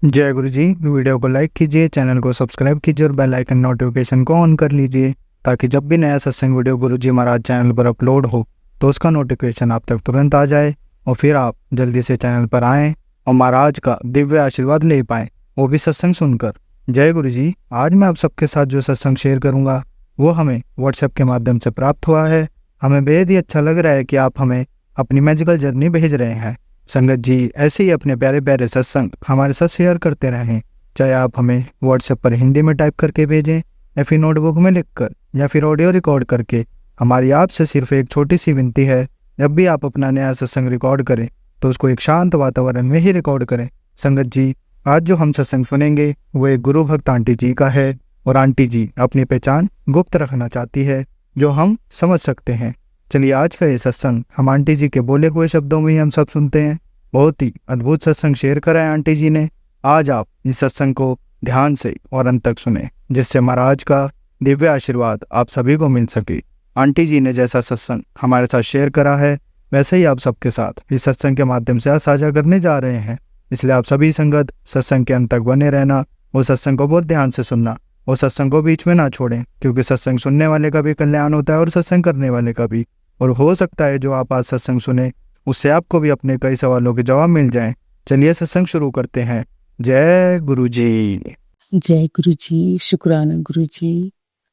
जय गुरु जी। वीडियो को लाइक कीजिए, चैनल को सब्सक्राइब कीजिए और बेल आइकन नोटिफिकेशन को ऑन कर लीजिए ताकि जब भी नया सत्संग वीडियो गुरु जी महाराज चैनल पर अपलोड हो तो उसका नोटिफिकेशन आप तक तुरंत आ जाए और फिर आप जल्दी से चैनल पर आएँ और महाराज का दिव्य आशीर्वाद ले पाएँ, वो भी सत्संग सुनकर। जय गुरु जी। आज मैं आप सबके साथ जो सत्संग शेयर करूँगा वो हमें व्हाट्सएप के माध्यम से प्राप्त हुआ है। हमें बेहद ही अच्छा लग रहा है कि आप हमें अपनी मैजिकल जर्नी भेज रहे हैं। संगत जी ऐसे ही अपने प्यारे प्यारे सत्संग हमारे साथ शेयर करते रहें, चाहे आप हमें व्हाट्सएप पर हिंदी में टाइप करके भेजें या फिर नोटबुक में लिखकर या फिर ऑडियो रिकॉर्ड करके। हमारी आपसे सिर्फ एक छोटी सी विनती है, जब भी आप अपना नया सत्संग रिकॉर्ड करें तो उसको एक शांत वातावरण में ही रिकॉर्ड करें। संगत जी आज जो हम सत्संग सुनेंगे वो एक गुरु भक्त आंटी जी का है और आंटी जी अपनी पहचान गुप्त रखना चाहती है जो हम समझ सकते हैं। चलिए आज का ये सत्संग हम आंटी जी के बोले हुए शब्दों में ही हम सब सुनते हैं। बहुत ही अद्भुत सत्संग शेयर करा है आंटी जी ने। आज आप इस सत्संग को ध्यान से और अंत तक सुने जिससे महाराज का दिव्य आशीर्वाद आप सभी को मिल सके। आंटी जी ने जैसा सत्संग हमारे साथ शेयर करा है वैसे ही आप सबके साथ इस सत्संग के माध्यम से साझा करने जा रहे हैं। इसलिए आप सभी संगत सत्संग के अंत तक बने रहना, वो सत्संग को बहुत ध्यान से सुनना, वो सत्संग को बीच में ना छोड़ें, क्योंकि सत्संग सुनने वाले का भी कल्याण होता है और सत्संग करने वाले का भी। और हो सकता है जो आप आज सत्संग सुने उससे आपको भी अपने कई सवालों के जवाब मिल जाएं। चलिए सत्संग शुरू करते हैं। जय गुरु जी। जय गुरु जी। शुक्राना गुरु जी।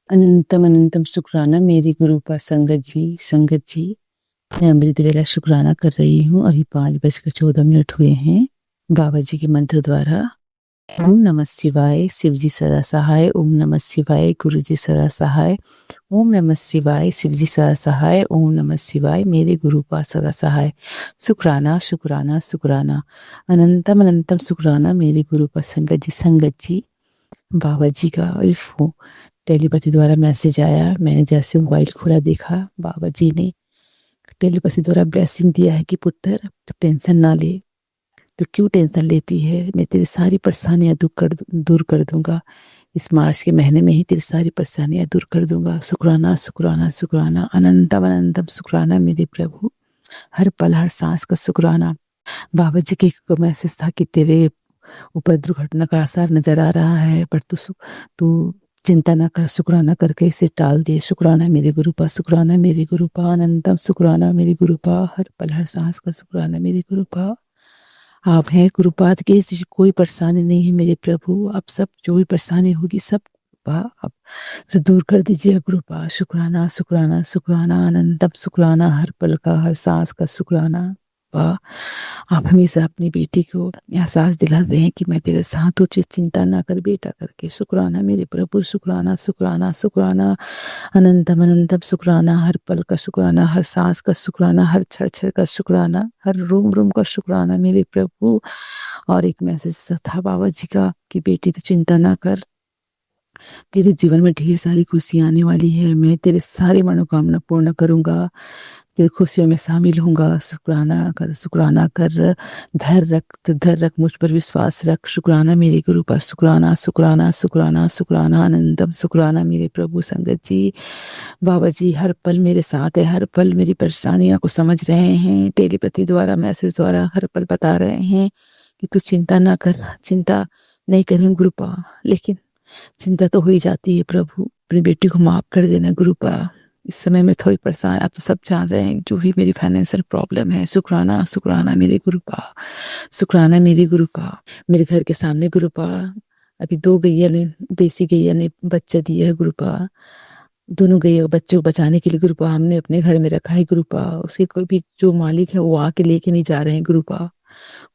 अनंतम अनंतम शुक्राना मेरी गुरु पर संगत जी मैं अमृत वेला शुक्राना कर रही हूँ। अभी 5:14 हुए हैं। बाबा जी के मंत्र द्वारा ओम नमः शिवाय, शिव जी सदा सहाय। ओम नमः शिवाय, गुरु जी सदा सहाय। ओम नमः शिवाय, शिव जी सदा सहाय। ओम नमः शिवाय, मेरे गुरु पास सदा सहाय। शुक्राना शुक्राना शुक्राना, अनंतम अनंतम शुक्राना मेरे गुरु पर संगत जी। बाबा जी का टेलीपैथी द्वारा मैसेज आया। मैंने जैसे मोबाइल खोला देखा बाबा जी ने टेलीपैथी द्वारा ब्लेसिंग दिया है कि पुत्र तो टेंशन ना ले। तो क्यों टेंशन लेती है, मैं तेरी सारी परेशानियां दूर कर दूंगा। इस मार्च के महीने में ही तेरी सारी परेशानियां दूर कर दूंगा। शुक्राना शुक्राना शुक्राना, अनंतम अनंतम शुक्राना मेरे प्रभु। हर पल हर सांस का शुक्राना। बाबा जी के मैसेज था कि तेरे ऊपर दुर्घटना का आसार नजर आ रहा है, पर तू चिंता ना कर, शुक्राना करके इसे टाल दे। शुक्राना मेरे गुरु पा, शुक्राना मेरे गुरु पा, अनंतम शुक्राना मेरे गुरु पा। हर पल हर सांस का शुक्राना मेरे गुरु पा। आप हैं गुरुपाद के, कोई परेशानी नहीं है मेरे प्रभु। आप सब जो भी परेशानी होगी सब आप से दूर कर दीजिए गुरुपा। शुक्राना शुक्राना शुक्राना, अनंतम शुक्राना, हर पल का हर सांस का शुक्राना। आप हमेशा अपनी बेटी को एहसास दिलाते हैं कि मैं तेरे साथ हूँ, चिंता ना कर बेटा करके। शुक्राना मेरे प्रभु, शुक्राना शुक्राना शुक्राना, अनंतम अनंतम शुक्राना, हर पल का शुक्राना, हर सांस का शुक्राना, हर क्षण क्षण का शुक्राना, हर रोम रोम का शुक्राना मेरे प्रभु। और एक मैसेज था बाबा जी का कि बेटी तो चिंता ना कर, तेरे जीवन में ढेर सारी खुशियां आने वाली है। मैं तेरे सारी मनोकामना पूर्ण करूंगा, तेरी खुशियों में शामिल होऊंगा। शुक्राना कर, शुक्राना कर, धैर्य रख, मुझ पर विश्वास रख। शुक्राना मेरे गुरु पर, शुक्राना शुक्राना शुक्राना शुक्राना, अनंतम शुक्राना मेरे प्रभु। संगत जी बाबा जी हर पल मेरे साथ है, हर पल मेरी परेशानियों को समझ रहे हैं। टेलीपैथी द्वारा मैसेज द्वारा हर पल बता रहे हैं कि तू चिंता ना कर। चिंता नहीं करें गुरुपा, लेकिन चिंता तो हो ही जाती है प्रभु। अपनी बेटी को माफ कर देना गुरुपा। इस समय में थोड़ी परेशान, आप तो सब जानते हैं जो भी मेरी फाइनेंशियल प्रॉब्लम है। शुक्राना शुक्राना मेरे गुरुपा, शुक्राना मेरे गुरुपा। मेरे घर के सामने गुरुपा अभी 2 गैया ने, देसी गैया ने बच्चा दिया है गुरुपा। दोनों गैया बच्चे को बचाने के लिए गुरुपा हमने अपने घर में रखा है गुरुपा। उसके कोई भी जो मालिक है वो आके लेके नहीं जा रहे हैं गुरुपा।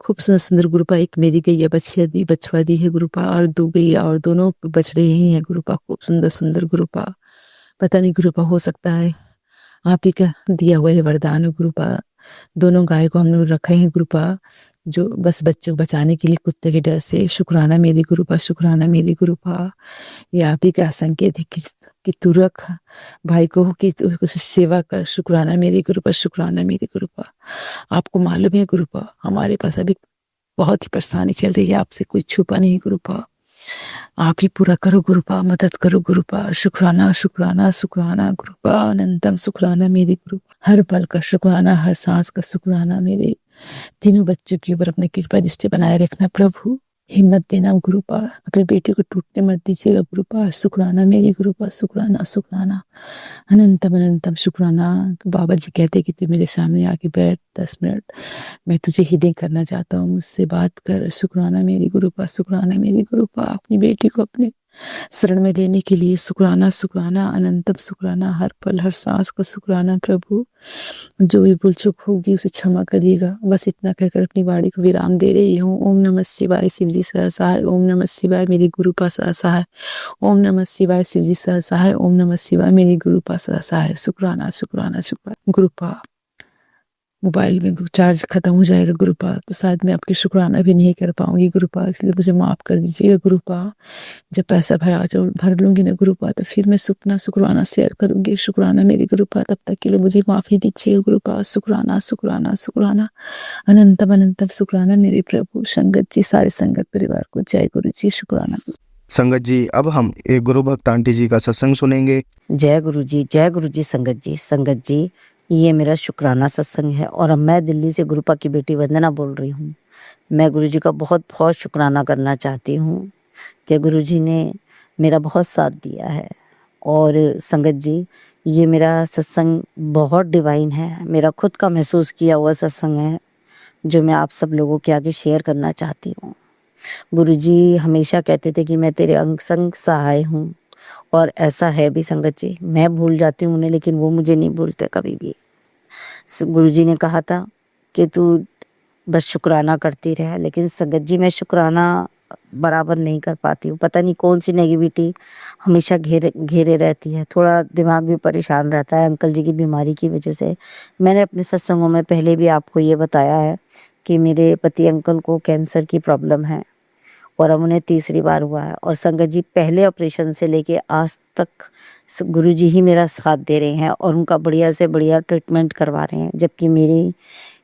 खूब सुंदर सुंदर गुरुपा। एक मेरी गैया बछवा दी है गुरुपा, और 2 गैया और दोनों बछड़े ही हैं गुरुपा। खूब सुंदर सुंदर गुरुपा। पता नहीं गुरुपा हो सकता है आप ही का दिया हुआ है वरदान है गुरुपा। दोनों गाय को हम लोग रखे हैं गुरुपा, जो बस बच्चों को बचाने के लिए कुत्ते के डर से। शुक्राना मेरी गुरुपा, शुक्राना मेरी गुरुपा। ये आप ही का संकेत है कि तू रख भाई को, कि सेवा कर। शुक्राना मेरी गुरुपा, शुक्राना मेरी गुरुपा। आपको मालूम है गुरुपा हमारे पास अभी बहुत ही परेशानी चल रही है, आपसे कोई छुपा नहीं गुरुपा। आप ही पूरा करो गुरुपा, मदद करो गुरुपा। शुक्राना शुक्राना शुक्राना गुरुपा, अनंतम शुक्राना मेरे गुरु। हर पल का शुक्राना, हर सांस का शुक्राना। मेरे तीनों बच्चों के ऊपर अपनी कृपा दृष्टि बनाए रखना प्रभु। हिम्मत देना गुरुपा, अपने बेटे को टूटने मत दीजिएगा गुरुपा। शुक्राना मेरी गुरुपा, शुक्राना शुक्राना अनंतम अनंतम शुक्राना। बाबा जी कहते कि तू मेरे सामने आके बैठ 10 मिनट, मैं तुझे हिदय करना चाहता हूँ, मुझसे बात कर। शुक्राना मेरी गुरुपा, शुक्राना मेरी गुरुपा। अपनी बेटी को अपने शरण में लेने के लिए शुक्राना शुक्राना अनंतम शुक्राना। हर पल हर सांस का शुक्राना प्रभु। जो भी भूल चूक होगी उसे क्षमा करिएगा। बस इतना कहकर अपनी वाणी को विराम दे रही हूँ। ओम नमः शिवाय, शिव जी सहसहाय। ओम नमः शिवाय, मेरी गुरुपा सहसहाय। ओम नमः शिवाय, शिव जी सहसहाय। ओम नमः शिवाय, मेरी गुरुपा सहसहाय। शुक्राना शुक्राना शुक्राना गुरुपा। मोबाइल में चार्ज खत्म हो जाएगा गुरुपा, तो शायद मैं आपकी शुक्राना भी नहीं कर पाऊंगी गुरुपा, इसलिए मुझे माफ कर दीजिएगा गुरुपा। जब पैसा भर लूंगी ना गुरुपा, तो फिर मैं सुपना शुक्राना शेयर करूंगी। शुक्राना मेरी गुरुपा, तब तक के लिए मुझे माफी दीजिएगा गुरुपा। शुक्राना शुक्राना शुक्राना अनंतम अनंतम शुक्राना मेरे प्रभु। संगत जी, सारे संगत परिवार को जय गुरु जी। शुक्राना संगत जी, अब हम एक गुरु भक्त आंटी जी का सत्संग सुनेंगे। जय गुरु जी, जय गुरु जी। संगत जी, संगत जी, ये मेरा शुक्राना सत्संग है और अब मैं दिल्ली से गुरुपा की बेटी वंदना बोल रही हूँ। मैं गुरु जी का बहुत बहुत शुक्राना करना चाहती हूँ कि गुरु जी ने मेरा बहुत साथ दिया है। और संगत जी, ये मेरा सत्संग बहुत डिवाइन है, मेरा खुद का महसूस किया हुआ सत्संग है, जो मैं आप सब लोगों के आगे शेयर करना चाहती हूँ। गुरु जी हमेशा कहते थे कि मैं तेरे अंग संग सहाय हूँ, और ऐसा है भी संगत जी। मैं भूल जाती हूँ उन्हें, लेकिन वो मुझे नहीं भूलते कभी भी। गुरु जी ने कहा था कि तू बस शुक्राना करती रहे, लेकिन संगत जी मैं शुक्राना बराबर नहीं कर पाती हूँ। पता नहीं कौन सी नेगेटिविटी हमेशा घेरे घेरे रहती है। थोड़ा दिमाग भी परेशान रहता है अंकल जी की बीमारी की वजह से। मैंने अपने सत्संगों में पहले भी आपको ये बताया है कि मेरे पति अंकल को कैंसर की प्रॉब्लम है और अब उन्हें तीसरी बार हुआ है। और संगत जी पहले ऑपरेशन से लेके आज तक गुरु जी ही मेरा साथ दे रहे हैं और उनका बढ़िया से बढ़िया ट्रीटमेंट करवा रहे हैं, जबकि मेरी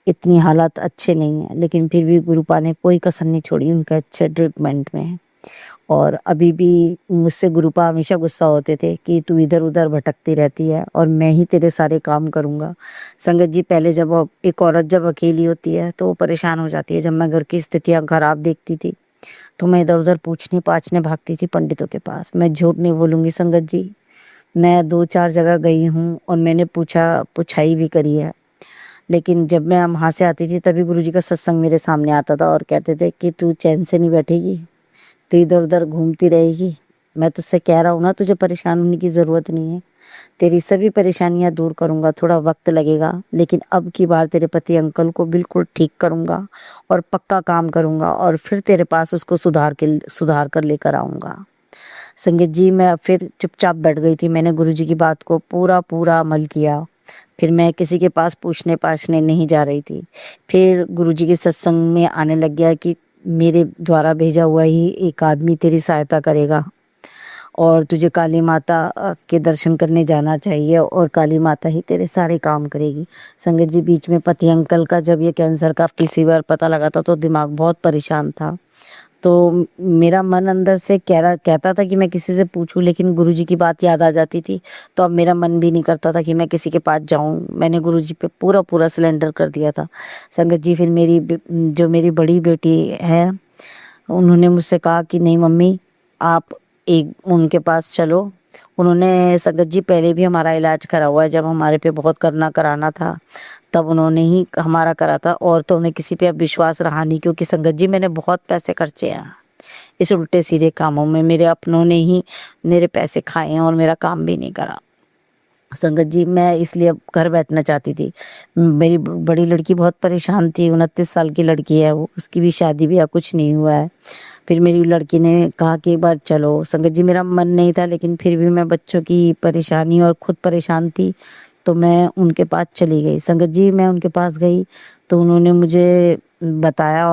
इतनी हालत अच्छे नहीं है, लेकिन फिर भी गुरुपा ने कोई कसर नहीं छोड़ी उनके अच्छे ट्रीटमेंट में। और अभी भी मुझसे गुरुपा हमेशा गुस्सा होते थे कि तू इधर उधर भटकती रहती है और मैं ही तेरे सारे काम करूँगा। संगत जी पहले जब एक औरत जब अकेली होती है तो वो परेशान हो जाती है। जब मैं घर की स्थितियाँ खराब देखती थी तो मैं इधर उधर पूछने पाछने भागती थी पंडितों के पास। मैं झूठ नहीं बोलूँगी संगत जी, मैं 2-4 जगह गई हूँ और मैंने पुछाई भी करी है, लेकिन जब मैं वहाँ से आती थी तभी गुरुजी का सत्संग मेरे सामने आता था और कहते थे कि तू चैन से नहीं बैठेगी, तू इधर उधर घूमती रहेगी। मैं तुझसे कह रहा हूँ ना, तुझे परेशान होने की ज़रूरत नहीं है, तेरी सभी परेशानियाँ दूर करूँगा। थोड़ा वक्त लगेगा, लेकिन अब की बार तेरे पति अंकल को बिल्कुल ठीक करूँगा और पक्का काम करूँगा और फिर तेरे पास उसको सुधार कर लेकर आऊँगा। संगीत जी मैं फिर चुपचाप बैठ गई थी। मैंने गुरुजी की बात को पूरा अमल किया। फिर मैं किसी के पास पूछने पाछने नहीं जा रही थी। फिर गुरुजी के सत्संग में आने लग गया कि मेरे द्वारा भेजा हुआ ही एक आदमी तेरी सहायता करेगा और तुझे काली माता के दर्शन करने जाना चाहिए और काली माता ही तेरे सारे काम करेगी। संगत जी बीच में पति अंकल का जब ये कैंसर का तीसरी बार पता लगा था तो दिमाग बहुत परेशान था। तो मेरा मन अंदर से कहता था कि मैं किसी से पूछूं, लेकिन गुरुजी की बात याद आ जाती थी। तो अब मेरा मन भी नहीं करता था कि मैं किसी के पास जाऊं। मैंने गुरुजी पे पूरा सिलेंडर कर दिया था। संगत जी फिर जो मेरी बड़ी बेटी है, उन्होंने मुझसे कहा कि नहीं मम्मी आप एक उनके पास चलो। उन्होंने संगत जी पहले भी हमारा इलाज करा हुआ है, जब हमारे पे बहुत कराना था तब उन्होंने ही हमारा करा था। और तो उन्हें किसी पे अब विश्वास रहा नहीं, क्योंकि संगत जी मैंने बहुत पैसे खर्चे हैं इस उल्टे सीधे कामों में। मेरे अपनों ने ही मेरे पैसे खाए हैं और मेरा काम भी नहीं करा। संगत जी मैं इसलिए अब घर बैठना चाहती थी। मेरी बड़ी लड़की बहुत परेशान थी, 29 साल की लड़की है वो, उसकी भी शादी भी कुछ नहीं हुआ है। फिर मेरी लड़की ने कहा कि एक बार चलो। संगत जी मेरा मन नहीं था, लेकिन फिर भी मैं बच्चों की परेशानी और खुद परेशान थी, तो मैं उनके पास चली गई। संगत जी मैं उनके पास गई तो उन्होंने मुझे बताया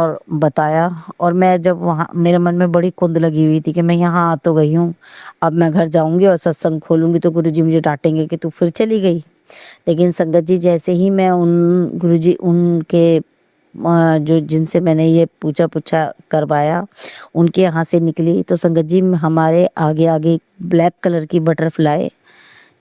और मैं जब वहाँ, मेरे मन में बड़ी कुंद लगी हुई थी कि मैं यहाँ आ तो गई हूँ, अब मैं घर जाऊँगी और सत्संग खोलूँगी तो गुरुजी मुझे डांटेंगे कि तू फिर चली गई। लेकिन संगत जी जैसे ही मैं गुरुजी उनके जो जिनसे मैंने ये पूछा करवाया उनके यहाँ से निकली, तो संगत जी हमारे आगे आगे ब्लैक कलर की बटरफ्लाई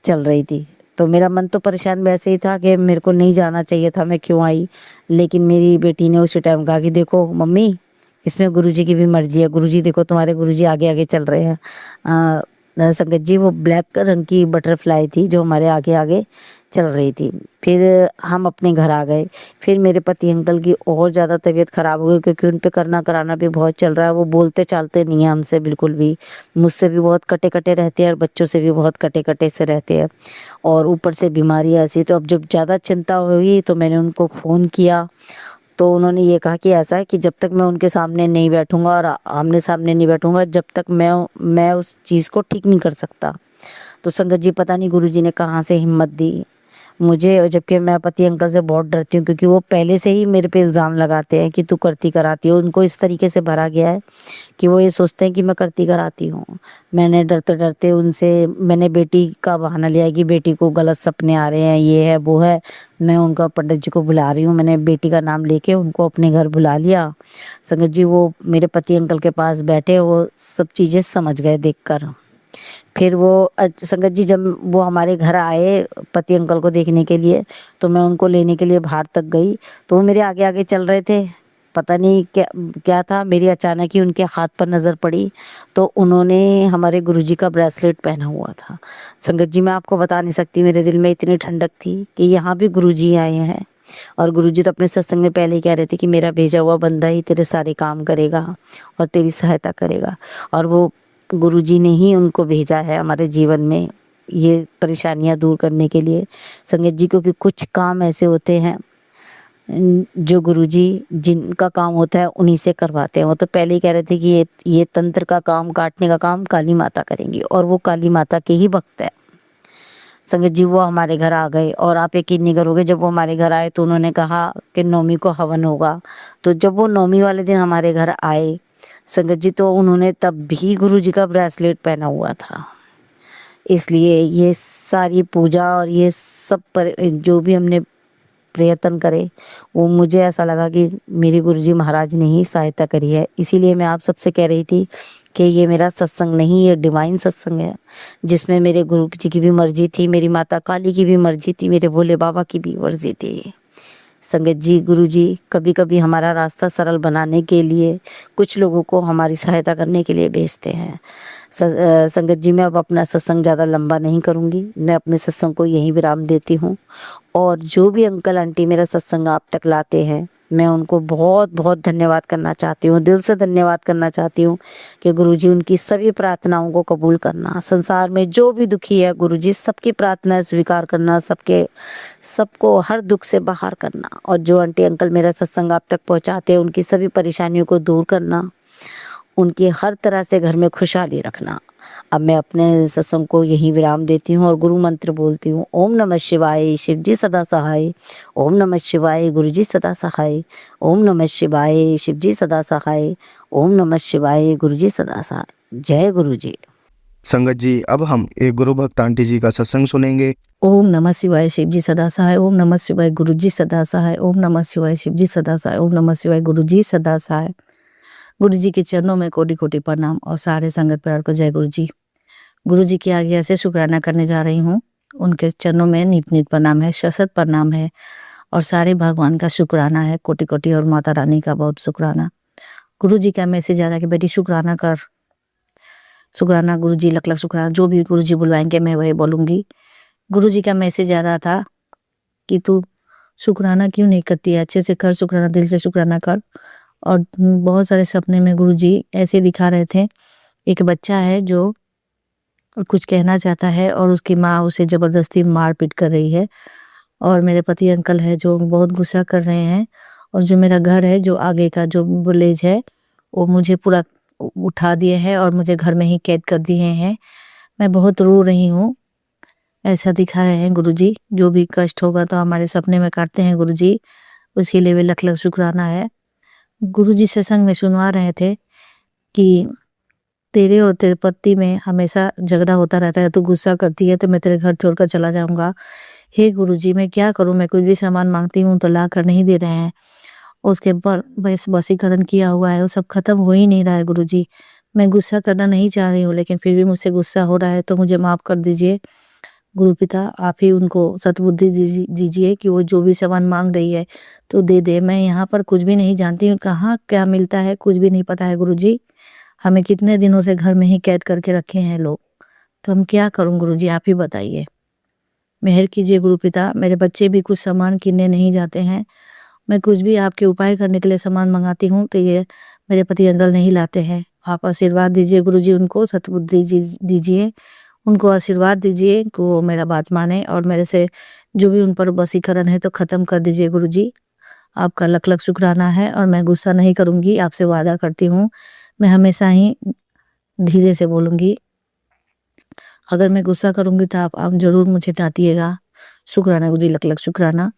चल रही थी। तो मेरा मन तो परेशान वैसे ही था कि मेरे को नहीं जाना चाहिए था, मैं क्यों आई। लेकिन मेरी बेटी ने उसी टाइम कहा कि देखो मम्मी, इसमें गुरुजी की भी मर्जी है। गुरुजी देखो तुम्हारे गुरुजी आगे आगे चल रहे हैं। संगत जी वो ब्लैक रंग की बटरफ्लाई थी जो हमारे आगे आगे चल रही थी। फिर हम अपने घर आ गए। फिर मेरे पति अंकल की और ज़्यादा तबीयत ख़राब हो गई क्योंकि उन पे करना कराना भी बहुत चल रहा है। वो बोलते चालते नहीं हैं हमसे बिल्कुल भी, मुझसे भी बहुत कटे कटे रहते हैं और बच्चों से भी बहुत कटे कटे से रहते हैं, और ऊपर से बीमारी ऐसी। तो अब जब ज़्यादा चिंता हुई तो मैंने उनको फ़ोन किया, तो उन्होंने ये कहा कि ऐसा है कि जब तक मैं उनके सामने नहीं बैठूंगा और आमने सामने नहीं बैठूंगा, जब तक मैं उस चीज़ को ठीक नहीं कर सकता। तो संगत जी पता नहीं गुरुजी ने कहाँ से हिम्मत दी मुझे, और जबकि मैं पति अंकल से बहुत डरती हूँ क्योंकि वो पहले से ही मेरे पे इल्ज़ाम लगाते हैं कि तू करती कराती हो। उनको इस तरीके से भरा गया है कि वो ये सोचते हैं कि मैं करती कराती हूँ। मैंने डरते डरते उनसे मैंने बेटी का बहाना लिया कि बेटी को गलत सपने आ रहे हैं, ये है वो है। मैं उनका पंडित जी को बुला रही हूँ, मैंने बेटी का नाम लेके उनको अपने घर बुला लिया। संगत जी वो मेरे पति अंकल के पास बैठे, वो सब चीज़ें समझ गए देखकर। फिर वो संगत जी जब वो हमारे घर आए पति अंकल को देखने के लिए, तो मैं उनको लेने के लिए बाहर तक गई, तो वो मेरे आगे आगे चल रहे थे। पता नहीं क्या क्या था, मेरी अचानक ही उनके हाथ पर नज़र पड़ी, तो उन्होंने हमारे गुरुजी का ब्रेसलेट पहना हुआ था। संगत जी मैं आपको बता नहीं सकती, मेरे दिल में इतनी ठंडक थी कि यहाँ भी गुरुजी आए हैं। और गुरुजी तो अपने सत्संग में पहले ही कह रहे थे कि मेरा भेजा हुआ बंदा ही तेरे सारे काम करेगा और तेरी सहायता करेगा, और वो गुरुजी ने ही उनको भेजा है हमारे जीवन में ये परेशानियां दूर करने के लिए। संगत जी क्योंकि कुछ काम ऐसे होते हैं जो गुरुजी जिनका काम होता है उन्हीं से करवाते हैं। वो तो पहले ही कह रहे थे कि ये तंत्र का काम, काटने का काम काली माता करेंगी, और वो काली माता के ही भक्त है। संगत जी वो हमारे घर आ गए, और आप यकीन नहीं करोगे जब वो हमारे घर आए तो उन्होंने कहा कि नौमी को हवन होगा। तो जब वो नौमी वाले दिन हमारे घर आए संगत जी, तो उन्होंने तब भी गुरुजी का ब्रेसलेट पहना हुआ था। इसलिए ये सारी पूजा और ये सब पर जो भी हमने प्रयत्न करे, वो मुझे ऐसा लगा कि मेरे गुरुजी महाराज ने ही सहायता करी है। इसीलिए मैं आप सबसे कह रही थी कि ये मेरा सत्संग नहीं, ये डिवाइन सत्संग है जिसमें मेरे गुरु जी की भी मर्जी थी, मेरी माता काली की भी मर्जी थी, मेरे भोले बाबा की भी मर्जी थी। संगत जी गुरुजी कभी कभी हमारा रास्ता सरल बनाने के लिए कुछ लोगों को हमारी सहायता करने के लिए भेजते हैं। संगत जी मैं अब अपना सत्संग ज़्यादा लंबा नहीं करूँगी, मैं अपने सत्संग को यहीं विराम देती हूँ। और जो भी अंकल आंटी मेरा सत्संग आप तक लाते हैं, मैं उनको बहुत बहुत धन्यवाद करना चाहती हूँ, दिल से धन्यवाद करना चाहती हूँ कि गुरुजी उनकी सभी प्रार्थनाओं को कबूल करना। संसार में जो भी दुखी है गुरुजी सबकी प्रार्थना स्वीकार करना, सबको हर दुख से बाहर करना, और जो आंटी अंकल मेरा सत्संग आप तक पहुँचाते हैं उनकी सभी परेशानियों को दूर करना, उनकी हर तरह से घर में खुशहाली रखना। अब मैं अपने सत्संग को यहीं विराम देती हूँ और गुरु मंत्र बोलती हूँ। ओम नमः शिवाय, शिव जी सदा सहाय। ओम नमः शिवाय, गुरु जी सदा सहाय। ओम नमः शिवाय, शिव जी सदा सहाय। ओम नमः शिवाय, गुरु जी सदा सहाय। जय गुरु जी। संगत जी अब हम एक गुरु भक्त आंटी जी का सत्संग सुनेंगे। ओम नमः शिवाय, शिव जी सदा सहाय। ओम नमः शिवाय, गुरु जी सदा सहाय। ओम नमः शिवाय, शिव जी सदा सहाय। ओम नमः शिवाय, गुरु जी सदा सहाय। गुरु जी के चरणों में कोटि कोटि प्रणाम और सारे संगत प्यार को जय गुरु जी। गुरु जी की आज्ञा से शुक्राना करने जा रही हूँ। उनके चरणों में नित नित प्रणाम है, शत प्रणाम है, और सारे भगवान का शुक्राना है, कोटि कोटि, और माता रानी का बहुत शुक्राना। गुरु जी का मैसेज आ रहा है कि बेटी शुक्राना कर, शुक्राना। गुरु जी लख लख शुक्राना, जो भी गुरु जी बुलवाएंगे मैं वही बोलूँगी। गुरु जी का मैसेज आ रहा था कि तू शुक्राना क्यों नहीं करती है, अच्छे से कर शुक्राना, दिल से शुक्राना कर। और बहुत सारे सपने में गुरु जी ऐसे दिखा रहे थे, एक बच्चा है जो कुछ कहना चाहता है और उसकी माँ उसे ज़बरदस्ती मार पीट कर रही है, और मेरे पति अंकल है जो बहुत गुस्सा कर रहे हैं, और जो मेरा घर है जो आगे का जो विलेज है वो मुझे पूरा उठा दिए हैं और मुझे घर में ही कैद कर दिए हैं। मैं बहुत रो रही हूँ, ऐसा दिखा रहे हैं गुरु जी। जो भी कष्ट होगा तो हमारे सपने में काटते हैं गुरु जी, उसके लिए भी लख लख शुक्राना है। गुरु जी सत्संग में सुनवा रहे थे कि तेरे और तेरे पति में हमेशा झगड़ा होता रहता है, तू गुस्सा करती है तो मैं तेरे घर छोड़कर चला जाऊंगा। हे गुरु जी मैं क्या करूं, मैं कुछ भी सामान मांगती हूँ तो ला कर नहीं दे रहे हैं, उसके पर वसीकरण किया हुआ है, वो सब खत्म हो ही नहीं रहा है गुरु जी। मैं गुस्सा करना नहीं चाह रही हूँ लेकिन फिर भी मुझसे गुस्सा हो रहा है, तो मुझे माफ़ कर दीजिए गुरु पिता आप ही उनको सद्बुद्धि दीजिए कि वो जो भी सामान मांग रही है तो दे दे। मैं यहाँ पर कुछ भी नहीं जानती हूँ, कहाँ क्या मिलता है कुछ भी नहीं पता है गुरुजी। हमें कितने दिनों से घर में ही कैद करके रखे हैं लोग, तो हम क्या करूँ गुरुजी, आप ही बताइए। मेहर कीजिए गुरु पिता, मेरे बच्चे भी कुछ सामान किनने नहीं जाते हैं। मैं कुछ भी आपके उपाय करने के लिए सामान मंगाती हूँ तो ये मेरे पति अंकल नहीं लाते हैं। आप आशीर्वाद दीजिए गुरुजी, उनको सद्बुद्धि दीजिए, उनको आशीर्वाद दीजिए कि वो मेरा बात माने और मेरे से जो भी उन पर वशीकरण है तो ख़त्म कर दीजिए गुरुजी। आपका लख लख शुक्राना है और मैं गुस्सा नहीं करूँगी, आपसे वादा करती हूँ। मैं हमेशा ही धीरे से बोलूँगी, अगर मैं गुस्सा करूँगी तो आप ज़रूर मुझे डांटिएगा। शुक्राना गुरुजी, लख लख शुक्राना।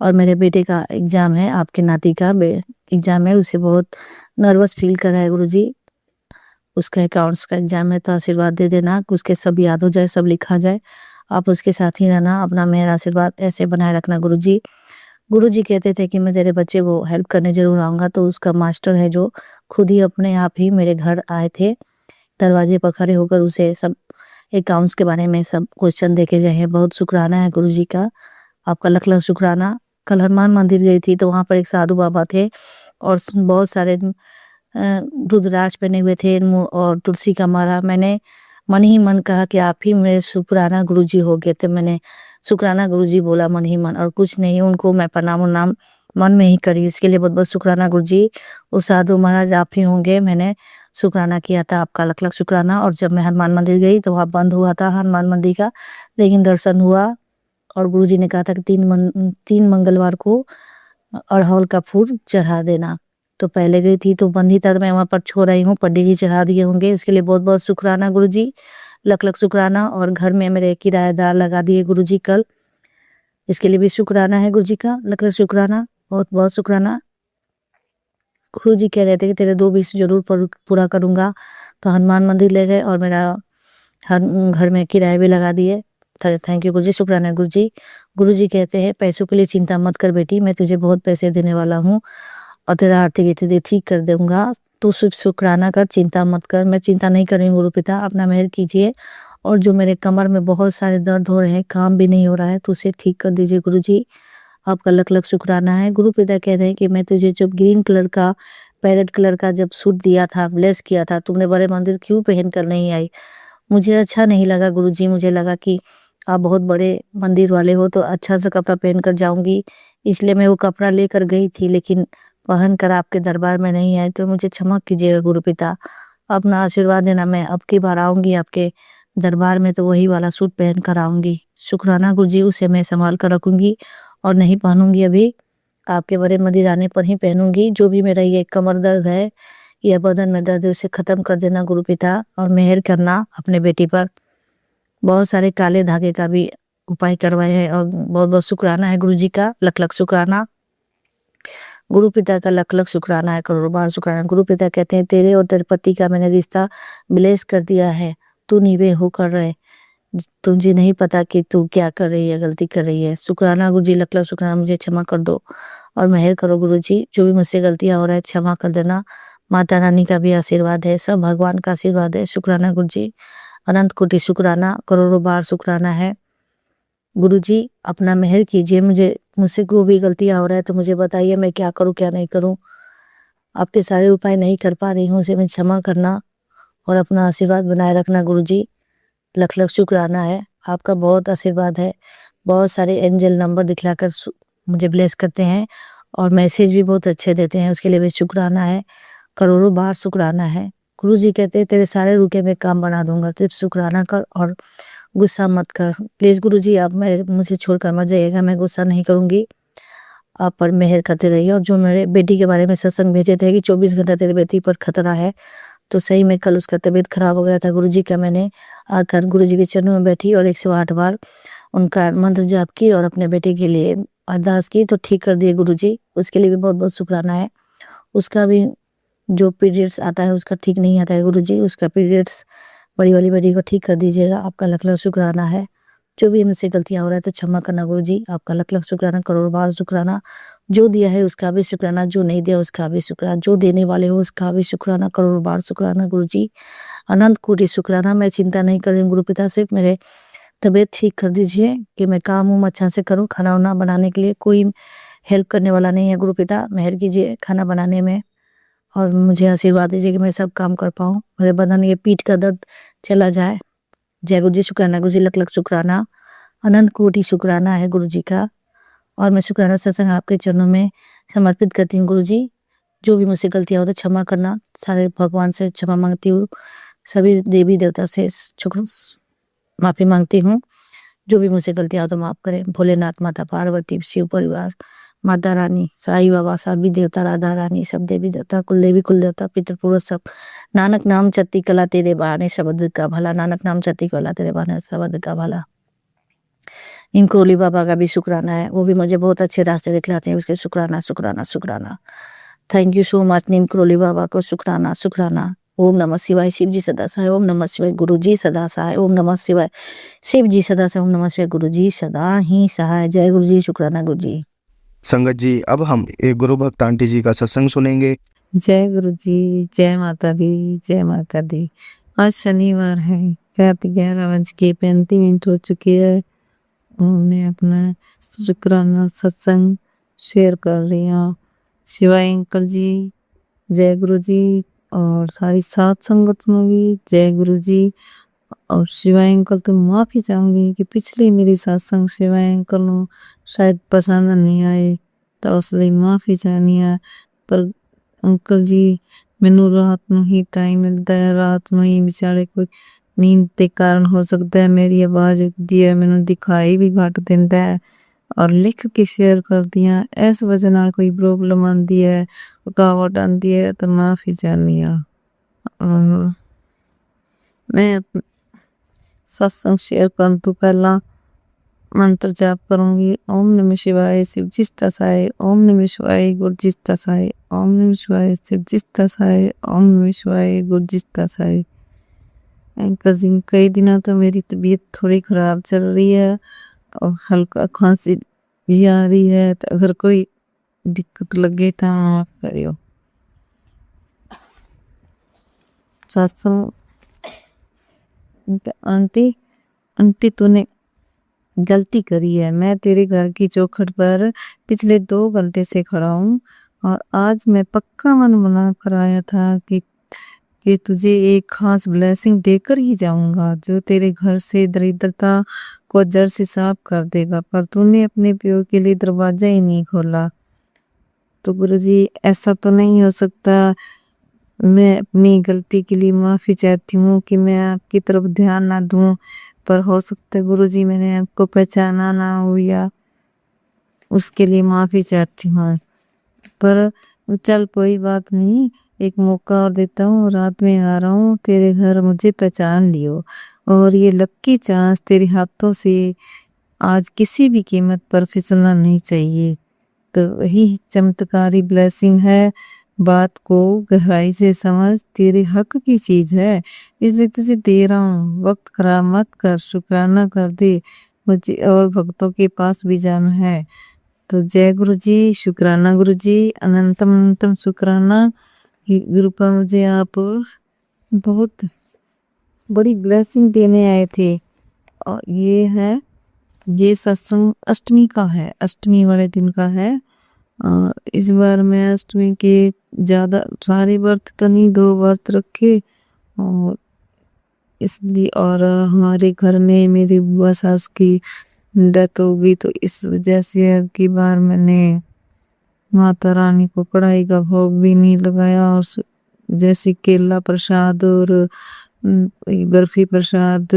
और मेरे बेटे का एग्ज़ाम है, आपके नाती का एग्ज़ाम है, उसे बहुत नर्वस फील कर रहा है गुरुजी। उसका अकाउंट्स का एग्ज़ाम है तो आशीर्वाद दे देना कि उसके सब याद हो जाए, सब लिखा जाए। आप उसके साथ ही रहना, अपना मेरा आशीर्वाद ऐसे बनाए रखना गुरुजी। गुरुजी कहते थे कि मैं तेरे बच्चे को हेल्प करने ज़रूर आऊँगा, तो उसका मास्टर है जो खुद ही अपने आप ही मेरे घर आए थे, दरवाजे पर खड़े होकर उसे सब अकाउंट्स के बारे में सब क्वेश्चन दे के गए हैं। बहुत शुक्राना है गुरुजी का, आपका लख लख शुक्राना। कल हनुमान मंदिर गई थी तो वहाँ पर एक साधु बाबा थे और बहुत सारे रुद्राक्ष पहने हुए थे और तुलसी का माला। मैंने मन ही मन कहा कि आप ही मेरे शुक्राना गुरुजी हो गए, तो मैंने शुक्राना गुरुजी बोला मन ही मन, और कुछ नहीं। उनको मैं प्रणाम उनाम मन में ही करी, इसके लिए बहुत बहुत शुक्राना गुरुजी। उस साधु महाराज आप ही होंगे, मैंने शुक्राना किया था, आपका लख लख शुक्राना। और जब मैं हनुमान मंदिर गई तो वहाँ बंद हुआ था हनुमान मंदिर का, लेकिन दर्शन हुआ और गुरुजी ने कहा था कि 3 मंगलवार को अड़हुल का फूल चढ़ा देना। तो पहले गई थी तो बंद ही था, तो मैं वहाँ पर छोड़ आई हूँ, पंडित जी चढ़ा दिए होंगे, इसके लिए बहुत बहुत शुक्राना गुरुजी, लख लख शुक्राना। और घर में मेरे किराएदार लगा दिए गुरुजी कल, इसके लिए भी शुक्राना है गुरुजी का, लख लख शुक्राना, बहुत बहुत शुक्राना। गुरुजी कह रहे थे कि तेरे 2 विश जरूर पूरा करूँगा, तो हनुमान मंदिर ले गए और मेरा घर में किराए भी लगा दिए। थैंक यू गुरुजी, शुक्राना गुरुजी। गुरुजी कहते हैं पैसों के लिए चिंता मत कर बेटी, मैं तुझे बहुत पैसे देने वाला हूँ और तेरा आर्थिक स्थिति ठीक कर दूंगा, तू सिर्फ शुक्राना कर, चिंता मत कर। मैं चिंता नहीं कर रही हूँ गुरु पिता, अपना मेहर कीजिए। और जो मेरे कमर में बहुत सारे दर्द हो रहे हैं, काम भी नहीं हो रहा है, तो उसे ठीक कर दीजिए गुरुजी, आपका लख लख शुक्राना है। गुरु पिता कह रहे हैं कि मैं तुझे जब ग्रीन कलर का पैरेट कलर का जब सूट दिया था, ब्लेस किया था, तुमने बड़े मंदिर क्यों पहन कर नहीं आई? मुझे अच्छा नहीं लगा गुरुजी, मुझे लगा कि आप बहुत बड़े मंदिर वाले हो तो अच्छा सा कपड़ा पहन कर जाऊंगी, इसलिए मैं वो कपड़ा लेकर गई थी, लेकिन पहन कर आपके दरबार में नहीं आई, तो मुझे क्षमा कीजिएगा गुरु पिता। अपना आशीर्वाद देना, मैं अब की बार आऊंगी आपके दरबार में तो वही वाला सूट पहन कर आऊंगी। शुक्राना गुरुजी, उसे मैं संभाल कर रखूंगी और नहीं पहनूंगी अभी, आपके बड़े मंदिर आने पर ही पहनूंगी। जो भी मेरा ये कमर दर्द है या बदन में दर्द है उसे ख़त्म कर देना गुरु पिता, और मेहर करना अपने बेटी पर। बहुत सारे काले धागे का भी उपाय करवाए हैं और बहुत बहुत शुक्राना है गुरुजी का, लख लख शुक्राना। गुरु पिता का लख लख शुक्राना है, करोड़ों बार शुक्राना। गुरु पिता कहते हैं तेरे और तेरे पति का मैंने रिश्ता ब्लेस कर दिया है, तू नीवे होकर रहे, तुझे नहीं पता कि तू क्या कर रही है, गलती कर रही है। शुक्राना गुरुजी, लख लख शुक्राना, मुझे क्षमा कर दो और मेहर करो गुरुजी, जो भी मुझसे गलतियां हो रहा है क्षमा कर देना। माता रानी का भी आशीर्वाद है, सब भगवान का आशीर्वाद है। शुक्राना गुरुजी, अनंत कोटि शुक्राना, करोड़ों बार शुक्राना है गुरुजी। अपना मेहर कीजिए, मुझसे कोई भी गलतियां हो रहा है तो मुझे बताइए, मैं क्या करूं क्या नहीं करूं। आपके सारे उपाय नहीं कर पा रही हूँ, उसे मैं क्षमा करना और अपना आशीर्वाद बनाए रखना गुरुजी, लख लख शुक्राना है। आपका बहुत आशीर्वाद है, बहुत सारे एंजल नंबर दिखलाकर मुझे ब्लेस करते हैं और मैसेज भी बहुत अच्छे देते हैं, उसके लिए भी शुक्राना है, करोड़ों बार शुक्राना है। गुरुजी कहते हैं तेरे सारे रुके मैं काम बना दूंगा, सिर्फ शुक्राना कर और गुस्सा मत कर। प्लीज़ गुरुजी, आप मुझे छोड़कर मत जाइएगा, मैं गुस्सा नहीं करूंगी, आप पर मेहर करते रहिए। और जो मेरे बेटी के बारे में सत्संग भेजे थे कि 24 घंटा तेरे बेटी पर खतरा है, तो सही में कल उसका तबीयत खराब हो गया था गुरुजी का। मैंने आकर गुरुजी के चरणों में बैठी और 108 बार उनका मंत्र जाप की और अपने बेटे के लिए अरदास की, तो ठीक कर दिए गुरुजी, उसके लिए भी बहुत बहुत शुक्राना है। उसका भी जो पीरियड्स आता है उसका ठीक नहीं आता है गुरुजी, उसका पीरियड्स बड़ी वाली बेटी को ठीक कर दीजिएगा, आपका लख लख शुक्राना है। जो भी हमसे गलतियां हो रहा है तो क्षमा करना गुरुजी, आपका लख लख शुक्राना, करोड़ों बार शुक्राना। जो दिया है उसका भी शुक्राना, जो नहीं दिया उसका भी शुक्राना, जो देने वाले हो उसका भी शुक्राना, करोड़ों बार शुक्राना गुरुजी, अनंत कोटि शुक्राना। मैं चिंता नहीं कर रही हूँ गुरु पिता, सिर्फ मेरे तबीयत ठीक कर दीजिए कि मैं काम उम अच्छा से करूँ। खाना वाना बनाने के लिए कोई हेल्प करने वाला नहीं है। गुरु पिता मेहर कीजिए खाना बनाने में और मुझे आशीर्वाद दीजिए कि मैं सब काम कर पाऊँ। मेरे बदन ये पीठ का दर्द चला जाए। जय गुरु जी, शुक्राना गुरु जी, लख लख शुक्राना, अनंत कोटि शुक्राना है गुरु जी का। और मैं शुक्राना सत्संग आपके चरणों में समर्पित करती हूँ गुरु जी। जो भी मुझसे गलतियाँ हो तो क्षमा करना। सारे भगवान से क्षमा मांगती हूँ, सभी देवी देवता से माफ़ी मांगती हूँ। जो भी मुझसे गलतियाँ हो तो माफ़ करें। भोलेनाथ, माता पार्वती, शिव परिवार, माता रानी, साईं बाबा, सभी देवता, राधा रानी, सब देवी देवता, कुल देवी कुल देवता, पितृ पुरुष सब। नानक नाम चढ़ती कला तेरे बहाने शब्द का भला, नानक नाम चढ़ती कला तेरे बहाने शब्द का भला। नीम करोली बाबा का भी शुक्राना है, वो भी मुझे बहुत अच्छे रास्ते दिखलाते हैं, उसके शुक्राना शुक्राना शुक्राना। Thank you so much Neem Karoli Baba को शुक्राना शुक्राना। ओम नमः शिवाय, शिव जी सदा सहाय। ओम नमः शिवाय, गुरु जी सदा सहाय। ओम नमः शिवाय, शिव जी सदा सहाय। ओम नमः शिवाय, गुरु जी सदा ही सहाय। जय गुरु जी, शुक्राना गुरु जी। संगत जी, अब हम एक गुरु भक्त आंटी जी का सत्संग सुनेंगे। जय गुरु जी, जय माता दी, जय माता दी। आज शनिवार है, रात 11:35 हो चुकी है। मैं अपना शुक्राना सत्संग शेयर कर रही हूँ। शिवाय अंकल जी, जय गुरु जी, और सारी साथ संगत में भी जय गुरु जी। और शिवाय अंकल तो माफ़ी चाहूँगी कि पिछली मेरी सत्संग शिवाय अंकल ਨੂੰ शायद पसंद नहीं आए, तो ਉਸ ਲਈ माफ़ी चाहनी है। पर अंकल जी, ਮੈਨੂੰ ਰਾਤ ਨੂੰ ਹੀ ਟਾਈਮ ਮਿਲਦਾ ਹੈ, ਰਾਤ ਨੂੰ ਹੀ ਵਿਚਾਲੇ ਕੋਈ ਨੀਂਦ ਦੇ ਕਾਰਨ ਹੋ ਸਕਦਾ ਹੈ ਮੇਰੀ ਆਵਾਜ਼ ਉੱਠਦੀ ਹੈ, ਮੈਨੂੰ ਦਿਖਾਈ ਵੀ ਘੱਟ ਦਿੰਦਾ ਹੈ और लिख के शेयर करती हैं। इस वजह नाल कोई प्रॉब्लम आती है, रुकावट आती है, तो माफ़ी चाहनी हाँ। मैं सत्संग शेयर करने तो पहला मंत्र जाप करूँगी। ओम नमः शिवाय, शिव जी तसाय। ओम नमः शिवाय, गुरु जी तसाय। ओम नमः शिवाय, शिव जी तसाय। ओम नमः शिवाय, गुरु जी तसाय। अंकल जी, कई दिनों तो मेरी तबीयत थोड़ी ख़राब चल रही है और हल्का खांसी भी आ रही है, तो अगर कोई दिक्कत लगे तो माफ करियो। सत्संग आंटी, आंटी तूने गलती करी है। मैं तेरे घर की चौखट पर पिछले 2 घंटे से खड़ा हूँ और आज मैं पक्का मन बना कर आया था कि तुझे एक खास ब्लेसिंग देकर ही जाऊंगा जो तेरे घर से दरिद्रता को जड़ से साफ कर देगा, पर तूने अपने प्यो के लिए दरवाजा ही नहीं खोला। तो गुरुजी, ऐसा तो नहीं हो सकता। मैं अपनी गलती के लिए माफ़ी चाहती हूँ कि मैं आपकी तरफ ध्यान ना दूँ, पर हो सकता है गुरुजी मैंने आपको पहचाना ना हो, या उसके लिए माफ़ी चाहती हूँ। पर चल कोई बात नहीं, एक मौका और देता हूँ, रात में आ रहा हूँ तेरे घर, मुझे पहचान लियो और ये लक्की चांस तेरे हाथों से आज किसी भी कीमत पर फिसलना नहीं चाहिए। तो वही चमत्कारी ब्लेसिंग है। बात को गहराई से समझ, तेरे हक की चीज़ है, इसलिए तुझे दे रहा हूँ। वक्त खराब मत कर, शुक्राना कर दे। मुझे और भक्तों के पास भी जाना है। तो जय गुरु जी, शुक्राना गुरु जी, अनंतम अनंतम शुक्राना कि गुरुपा मुझे आप बहुत बड़ी ब्लेसिंग देने आए थे। और ये सत्संग अष्टमी का है, अष्टमी वाले दिन का है। इस बार मैं अष्टमी के ज़्यादा सारे व्रत तो नहीं, 2 व्रत रखे और इसलिए, और हमारे घर में मेरी बुआ सास की डेथ हो गई, तो इस वजह से अब की बार मैंने माता रानी को कढ़ाई का भोग भी नहीं लगाया और जैसे केला प्रसाद और बर्फी प्रसाद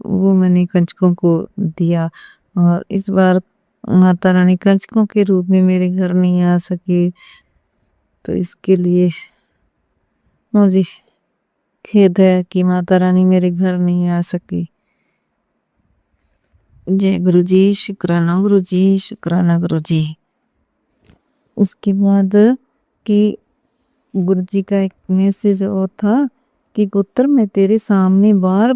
वो मैंने कंजकों को दिया। और इस बार माता रानी कंजकों के रूप में मेरे घर नहीं आ सकी, तो इसके लिए मुझे खेद है कि माता रानी मेरे घर नहीं आ सकी। जय गुरु जी, शुक्राना गुरु जी, शुक्राना गुरु जी। उसके बाद कि गुरु जी का एक मैसेज और था कि पुत्र मैं तेरे सामने बार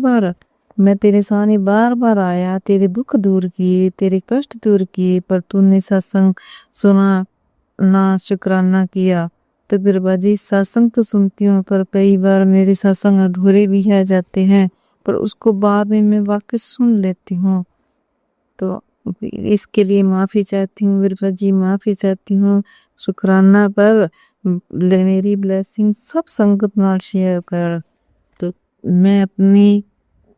बार आया, तेरे दुख दूर किए, तेरे कष्ट दूर किए, पर तूने सत्संग सुना ना, शुक्राना किया। तो फिर बाजी, सत्संग तो सुनती हूँ पर कई बार मेरे सत्संग अधूरे भी आ जाते हैं, पर उसको बाद में मैं वापस सुन लेती हूँ। तो इसके लिए माफ़ी चाहती हूँ गुरुपा जी, माफ़ी चाहती हूँ। शुक्राना पर मेरी ब्लेसिंग सब संगत नाल शेयर कर। तो मैं अपनी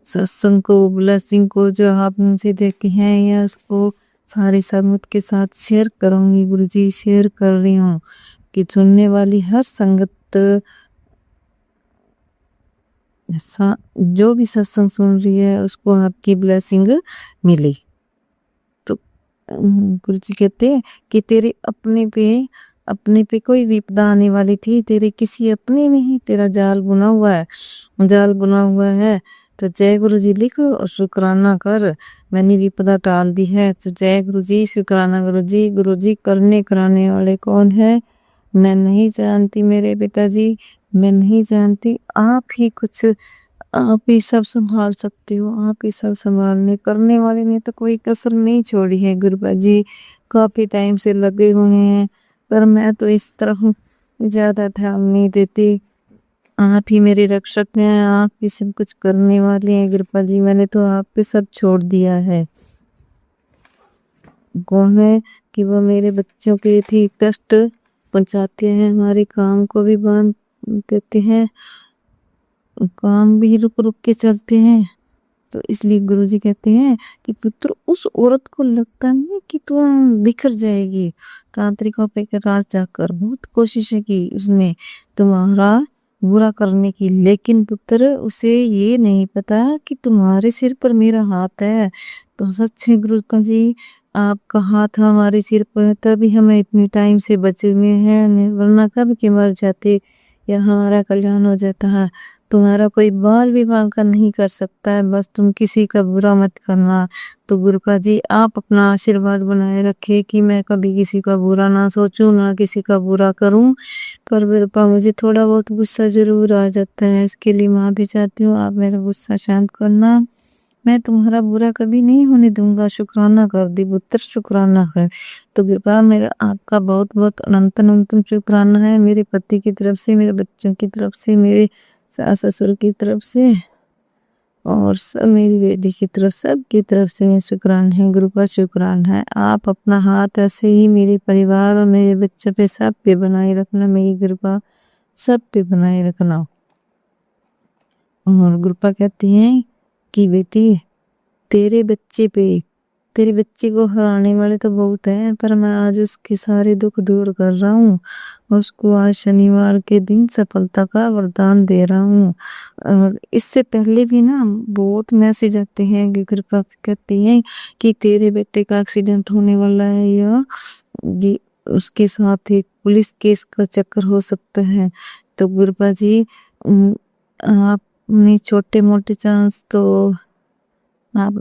सत्संग को, ब्लेसिंग को जो आप मुझे देते हैं या उसको सारी संगत के साथ शेयर करूँगी गुरुजी, शेयर कर रही हूँ कि सुनने वाली हर संगत जो भी सत्संग सुन रही है उसको आपकी ब्लेसिंग मिले। तो गुरुजी कहते हैं कि तेरे अपने पे कोई विपदा आने वाली थी, तेरे किसी अपने नहीं, तेरा जाल बुना हुआ है। तो जय गुरु जी लिख और शुक्राना कर, मैंने विपदा टाल दी है। तो जय गुरु जी, शुक्राना गुरु जी करने कराने वाले कौन है मैं नहीं जानती मेरे पिताजी, मैं नहीं जानती। आप ही सब संभाल सकते हो, आप ही सब संभालने करने वाले ने तो कोई कसर नहीं छोड़ी है गुरुपा जी, काफी टाइम से लगे हुए हैं। पर मैं तो इस तरफ ज्यादा ध्यान नहीं देती। आप ही मेरे रक्षक हैं, आप ही सब कुछ करने वाले हैं गुरुपा जी, मैंने तो आप पे सब छोड़ दिया है। कौन है कि वो मेरे बच्चों के थी कष्ट पहुंचाते हैं, हमारे काम को भी बांध देते हैं, काम भी रुक रुक के चलते हैं। तो इसलिए गुरुजी कहते हैं कि पुत्र उस औरत को लगता नहीं कि तुम बिखर जाएगी, तांत्रिकों पे राज जाकर बहुत कोशिशें की उसने तुम्हारा बुरा करने की, लेकिन पुत्र उसे ये नहीं पता कि तुम्हारे सिर पर मेरा हाथ है। तो सच है गुरु जी, आपका हाथ हमारे सिर पर है तभी हमें इतने टाइम से बचे हुए हैं, वरना कब के मर जाते या हमारा कल्याण हो जाता है। तुम्हारा कोई बाल विवाह का नहीं कर सकता है, बस तुम किसी का बुरा मत करना। तो गुरुपा जी आप अपना आशीर्वाद बनाए रखे कि मैं कभी किसी का बुरा ना सोचूं, ना किसी का बुरा करूं। पर गुरुपा मुझे थोड़ा बहुत गुस्सा जरूर आ जाता है, इसके लिए माफी चाहती हूँ, आप मेरा गुस्सा शांत करना। मैं तुम्हारा बुरा कभी नहीं होने दूंगा। शुक्राना कर दी पुत्र, शुक्राना है। तो कृपा मेरा आपका बहुत बहुत अनंत अनंतम शुक्राना है, मेरे पति की तरफ से, मेरे बच्चों की तरफ से, मेरे सास ससुर की तरफ से और सब मेरी बेटी की तरफ, सब की तरफ से मैं शुक्रान है गुरुपा, शुक्रान है। आप अपना हाथ ऐसे ही मेरे परिवार और मेरे बच्चों पे सब पे बनाए रखना, मेरी कृपा सब पे बनाए रखना। और गुरुपा कहती हैं कि बेटी तेरे बच्चे को हराने वाले तो बहुत हैं, पर मैं आज उसके सारे दुख दूर कर रहा हूँ, उसको आज शनिवार के दिन सफलता का वरदान दे रहा हूँ। और इससे पहले भी ना बहुत मैसेज आते हैं कि कृपा कहती हैं कि तेरे बेटे का एक्सीडेंट होने वाला है या जी उसके साथ एक पुलिस केस का चक्कर हो सकता है। तो गुरुपा जी आपने छोटे मोटे चांस तो आप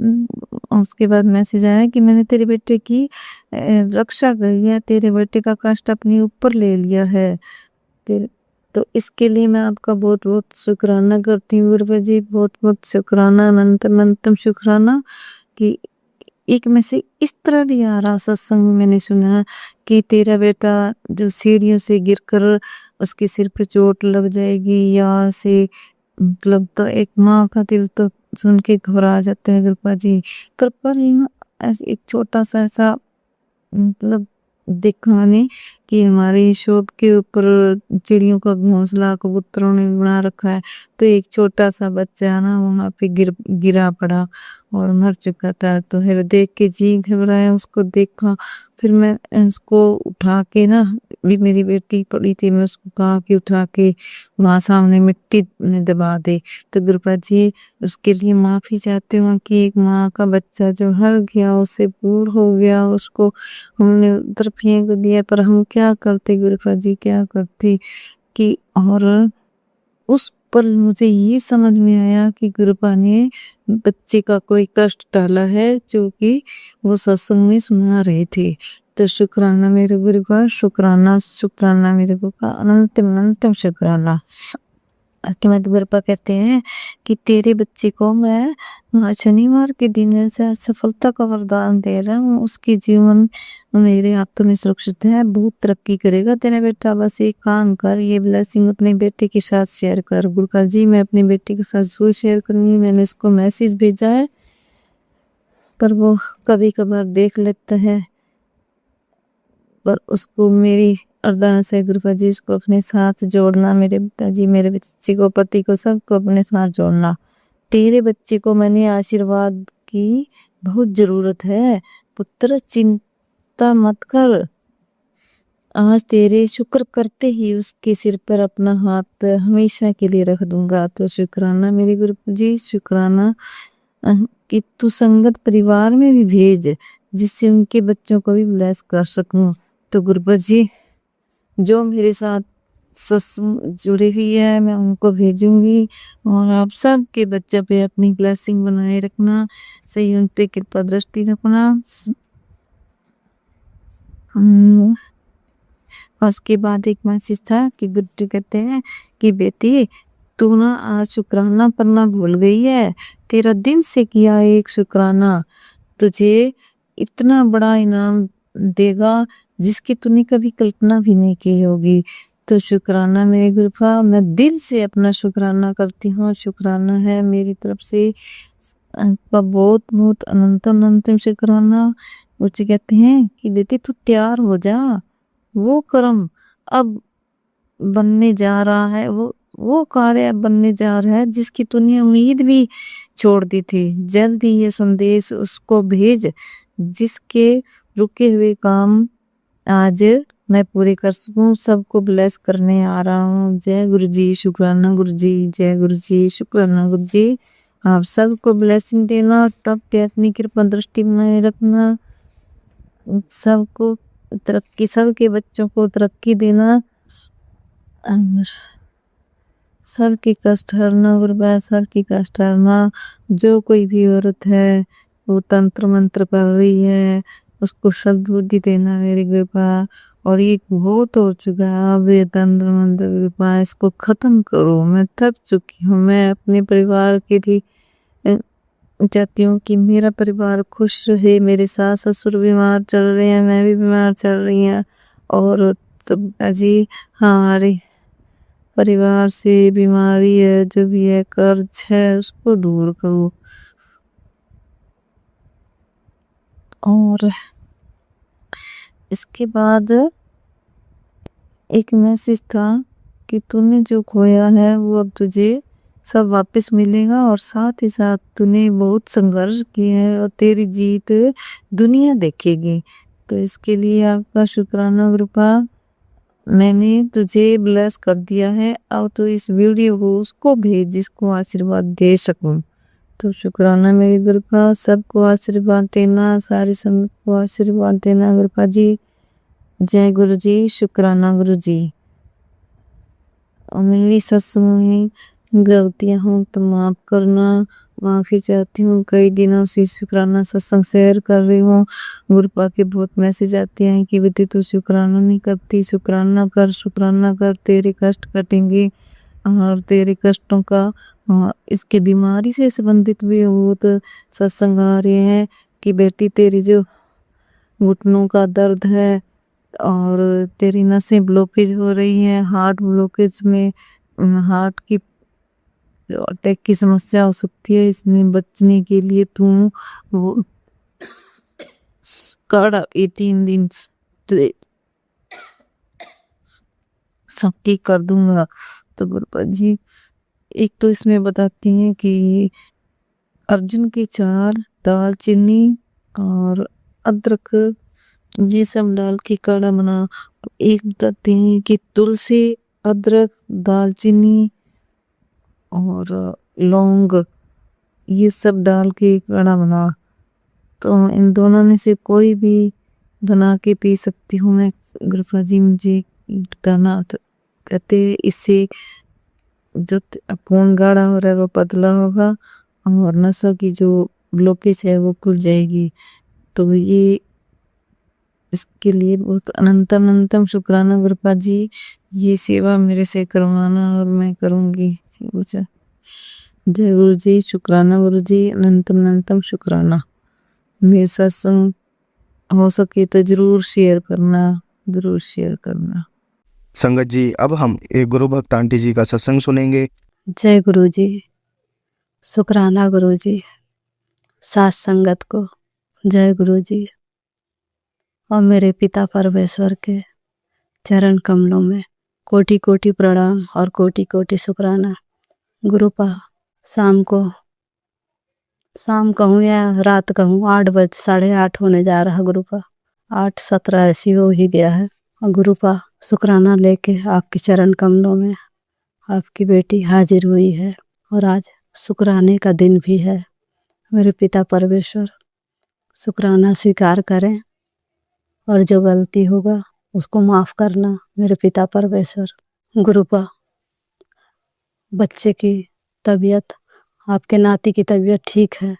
उसके बाद मैसेज आया कि मैंने तेरे बेटे की रक्षा करी है, तेरे बेटे का कष्ट अपने ऊपर ले लिया है। तो इसके लिए मैं आपका बहुत बहुत शुक्राना करती हूँ गुरुपा जी, बहुत बहुत शुक्राना, अनंतम शुक्राना। कि एक में से इस तरह भी आ रहा सत्संग में मैंने सुना कि तेरा बेटा जो सीढ़ियों से गिरकर उसके सिर पे चोट लग जाएगी या से मतलब, तो एक माँ का दिल तो सुन के घबरा जाता है गुरुपा जी। पर ऐसे एक छोटा सा ऐसा मतलब दिखाने कि हमारे शॉप के ऊपर चिड़ियों का घोंसला कबूतरों ने बना रखा है, तो एक छोटा सा बच्चा ना वहां पे गिरा पड़ा और मर चुका था। तो फिर देख के जी घबराया, उसको देखा, फिर मैं उसको उठा के ना, भी मेरी बेटी पड़ी थी, मैं उसको कहा कि उठा के वहां सामने मिट्टी में दबा दे। तो गुरुपा जी उसके लिए माफी चाहती हूँ कि एक माँ का बच्चा जो हर गया, उससे दूर हो गया, उसको हमने उधर फेंक दिया, पर हम क्या करते गुरुपा जी, क्या करते कि। और उस पल मुझे ये समझ में आया कि गुरुपा ने बच्चे का कोई कष्ट टाला है जो कि वो सत्संग में सुना रहे थे। तो शुक्राना मेरे गुरुपा, शुक्राना मेरे गुरुपा, अनंतम शुक्राना। कि मैं गुरुपा कहते हैं कि तेरे बच्चे को मैं शनिवार के दिन ऐसा सफलता का वरदान दे रहा हूँ, उसके जीवन मेरे हाथों में सुरक्षित है, बहुत तरक्की करेगा तेरा बेटा, बस एक काम कर, ये ब्लेसिंग अपने बेटे के साथ शेयर कर। गुरुपा जी मैं अपने बेटे के साथ जरूर शेयर करूंगी, मैंने इसको मैसेज भेजा है पर वो कभी कभार देख लेता है, पर उसको मेरी अरदास है गुरुपा जी इसको अपने साथ जोड़ना, मेरे पिताजी मेरे बच्चे को पति को सबको अपने साथ जोड़ना। तेरे बच्चे को मैंने आशीर्वाद की बहुत जरूरत है पुत्र, चिंता मत कर, आज तेरे शुक्र करते ही उसके सिर पर अपना हाथ हमेशा के लिए रख दूंगा। तो शुक्राना मेरे गुरुपा जी, शुक्राना कि तू संगत परिवार में भी भेज जिससे उनके बच्चों को भी ब्लेस कर सकूं। तो गुरुपा जी जो मेरे साथ सस जुड़ी हुई है मैं उनको भेजूंगी, और आप सबके बच्चों पे अपनी ब्लेसिंग बनाए रखना, सही उन पे कृपा दृष्टि रखना। उसके बाद एक मैसेज था कि गुड्डू कहते हैं कि बेटी तू ना आज शुक्राना करना भूल गई है, तेरा दिन से किया एक शुक्राना तुझे इतना बड़ा इनाम देगा जिसकी तूने कभी कल्पना भी नहीं की होगी। तो शुक्राना मेरे गुरुपा, मैं दिल से अपना शुक्राना करती हूँ, शुक्राना है मेरी तरफ से आपका बहुत बहुत अनंत अनंतम शुक्राना। मुझे कहते हैं कि बेटी तू तैयार हो जा, वो कर्म अब बनने जा रहा है, वो कार्य अब बनने जा रहा है जिसकी तूने उम्मीद भी छोड़ दी थी। जल्दी ये संदेश उसको भेज जिसके रुके हुए काम आज मैं पूरे कर सकूं, सबको ब्लेस करने आ रहा हूँ। जय गुरु जी, शुक्राना गुरु जी, जय गुरु जी, शुक्राना गुरु जी। आप सबको ब्लेसिंग देना, तब पे अपनी कृपा दृष्टि बनाए रखना, सबको तरक्की, सबके बच्चों को तरक्की देना, सर की कष्ट हरना गुरुबा, सर की कष्ट हरना। जो कोई भी औरत है वो तंत्र मंत्र पढ़ रही है उसको सद्बुद्धि देना मेरे गुरुबा, और ये बहुत हो चुका है अब ये तंत्र मंत्र गुरुबा, इसको खत्म करो, मैं थक चुकी हूँ। मैं अपने परिवार के लिए चाहती हूँ कि मेरा परिवार खुश रहे, मेरे सास ससुर बीमार चल रहे हैं, मैं भी बीमार चल रही हैं, और तब अजी हमारे परिवार से बीमारी है, जो भी है कर्ज है उसको दूर करो। और इसके बाद एक मैसेज था कि तूने जो खोया है वो अब तुझे सब वापस मिलेगा, और साथ ही साथ तूने बहुत संघर्ष किया है और तेरी जीत दुनिया देखेगी। तो इसके लिए आपका शुक्राना गुरुपा, मैंने तुझे ब्लेस कर दिया है, अब तो इस वीडियो को उसको भेज जिसको आशीर्वाद दे सकूं। तो शुक्राना मेरे गुरुपा, सबको आशीर्वाद देना, सारी संगत को आशीर्वाद देना गुरुपा जी। जय गुरु जी, शुक्राना गुरु जी। और मेरी सत्संग में गलतियां हों तो माफ करना, माफी चाहती हूँ। कई दिनों से शुक्राना सत्संग शेयर कर रही हूँ, गुरुपा के बहुत मैसेज आते हैं कि बेटी तू शुक्राना नहीं करती, शुक्राना कर, शुक्राना कर, तेरे कष्ट कटेंगे। और तेरे कष्टों का इसके बीमारी से संबंधित भी बहुत सत्संग आ रहे हैं कि बेटी तेरी जो घुटनों का दर्द है और तेरी नसें ब्लॉकेज हो रही है, हार्ट ब्लॉकेज में हार्ट की अटैक की समस्या हो सकती है, इसमें बचने के लिए तू वो काढ़ा ये 3 दिन सब ठीक कर दूंगा। तो गुरुपा जी एक तो इसमें बताती हैं कि अर्जुन की 4 दालचीनी और अदरक ये सब डाल के काढ़ा बना। तो एक बताते हैं कि तुलसी, अदरक, दालचीनी और लौंग ये सब डाल के काढ़ा बना। तो इन दोनों में से कोई भी बना के पी सकती हूँ मैं गुरुपा जी, मुझे बताना। तो कहते इससे जो खून गाढ़ा हो रहा है वो पतला होगा और नसों की जो ब्लॉकेज है वो खुल जाएगी। तो ये इसके लिए बहुत अनंतम अनंतम शुक्राना गुरुपा जी। ये सेवा मेरे से करवाना और मैं करूँगी। जय गुरु जी, शुक्राना गुरु जी, अनंतम अनंतम शुक्राना। मेरे सत्संग हो सके तो जरूर शेयर करना, जरूर शेयर करना। संगत जी, अब हम एक गुरु भक्त आंटी जी का सत्संग सुनेंगे। जय गुरु जी, शुक्राना गुरु जी, साथ संगत को जय गुरु जी और मेरे पिता परमेश्वर के चरण कमलों में कोटि कोटि प्रणाम और कोटि कोटि शुक्राना। गुरुपा शाम कहूँ या रात कहूँ 8 8:30 होने जा रहा गुरुपा, 8:17 ऐसी हो ही गया है। और गुरुपा शुक्राना लेके आपके चरण कमलों में आपकी बेटी हाजिर हुई है और आज शुक्राने का दिन भी है। मेरे पिता परमेश्वर शुक्राना स्वीकार करें और जो गलती होगा उसको माफ़ करना मेरे पिता परमेश्वर। गुरुपा बच्चे की तबीयत, आपके नाती की तबीयत ठीक है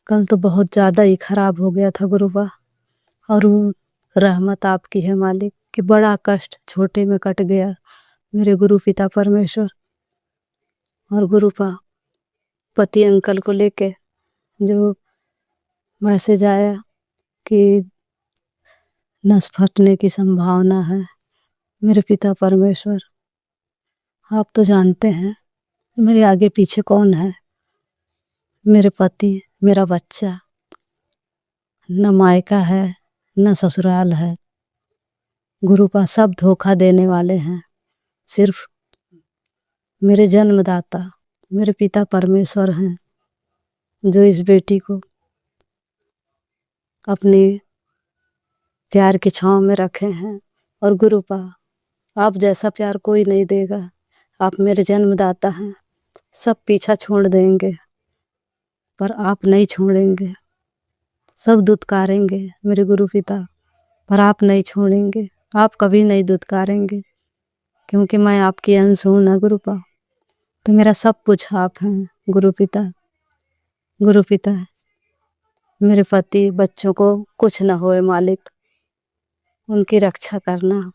कल तो बहुत ज़्यादा ही खराब हो गया था गुरुपा, और वो रहमत आपकी है मालिक कि बड़ा कष्ट छोटे में कट गया मेरे गुरु पिता परमेश्वर। और गुरुपा पति अंकल को लेके जो मैसेज आया कि नस फटने की संभावना है, मेरे पिता परमेश्वर आप तो जानते हैं मेरे आगे पीछे कौन है। मेरे पति, मेरा बच्चा, न मायका है न ससुराल है। गुरुपा सब धोखा देने वाले हैं। सिर्फ मेरे जन्मदाता मेरे पिता परमेश्वर हैं जो इस बेटी को अपनी प्यार की छांव में रखे हैं। और गुरुपा आप जैसा प्यार कोई नहीं देगा। आप मेरे जन्मदाता हैं। सब पीछा छोड़ देंगे पर आप नहीं छोड़ेंगे। सब दुत्कारेंगे मेरे गुरु पिता पर आप नहीं छोड़ेंगे। आप कभी नहीं दुत्कारेंगे क्योंकि मैं आपकी अंश हूँ ना गुरुपा। तो मेरा सब कुछ आप हैं गुरु पिता। गुरु पिता मेरे पति बच्चों को कुछ न होए मालिक, उनकी रक्षा करना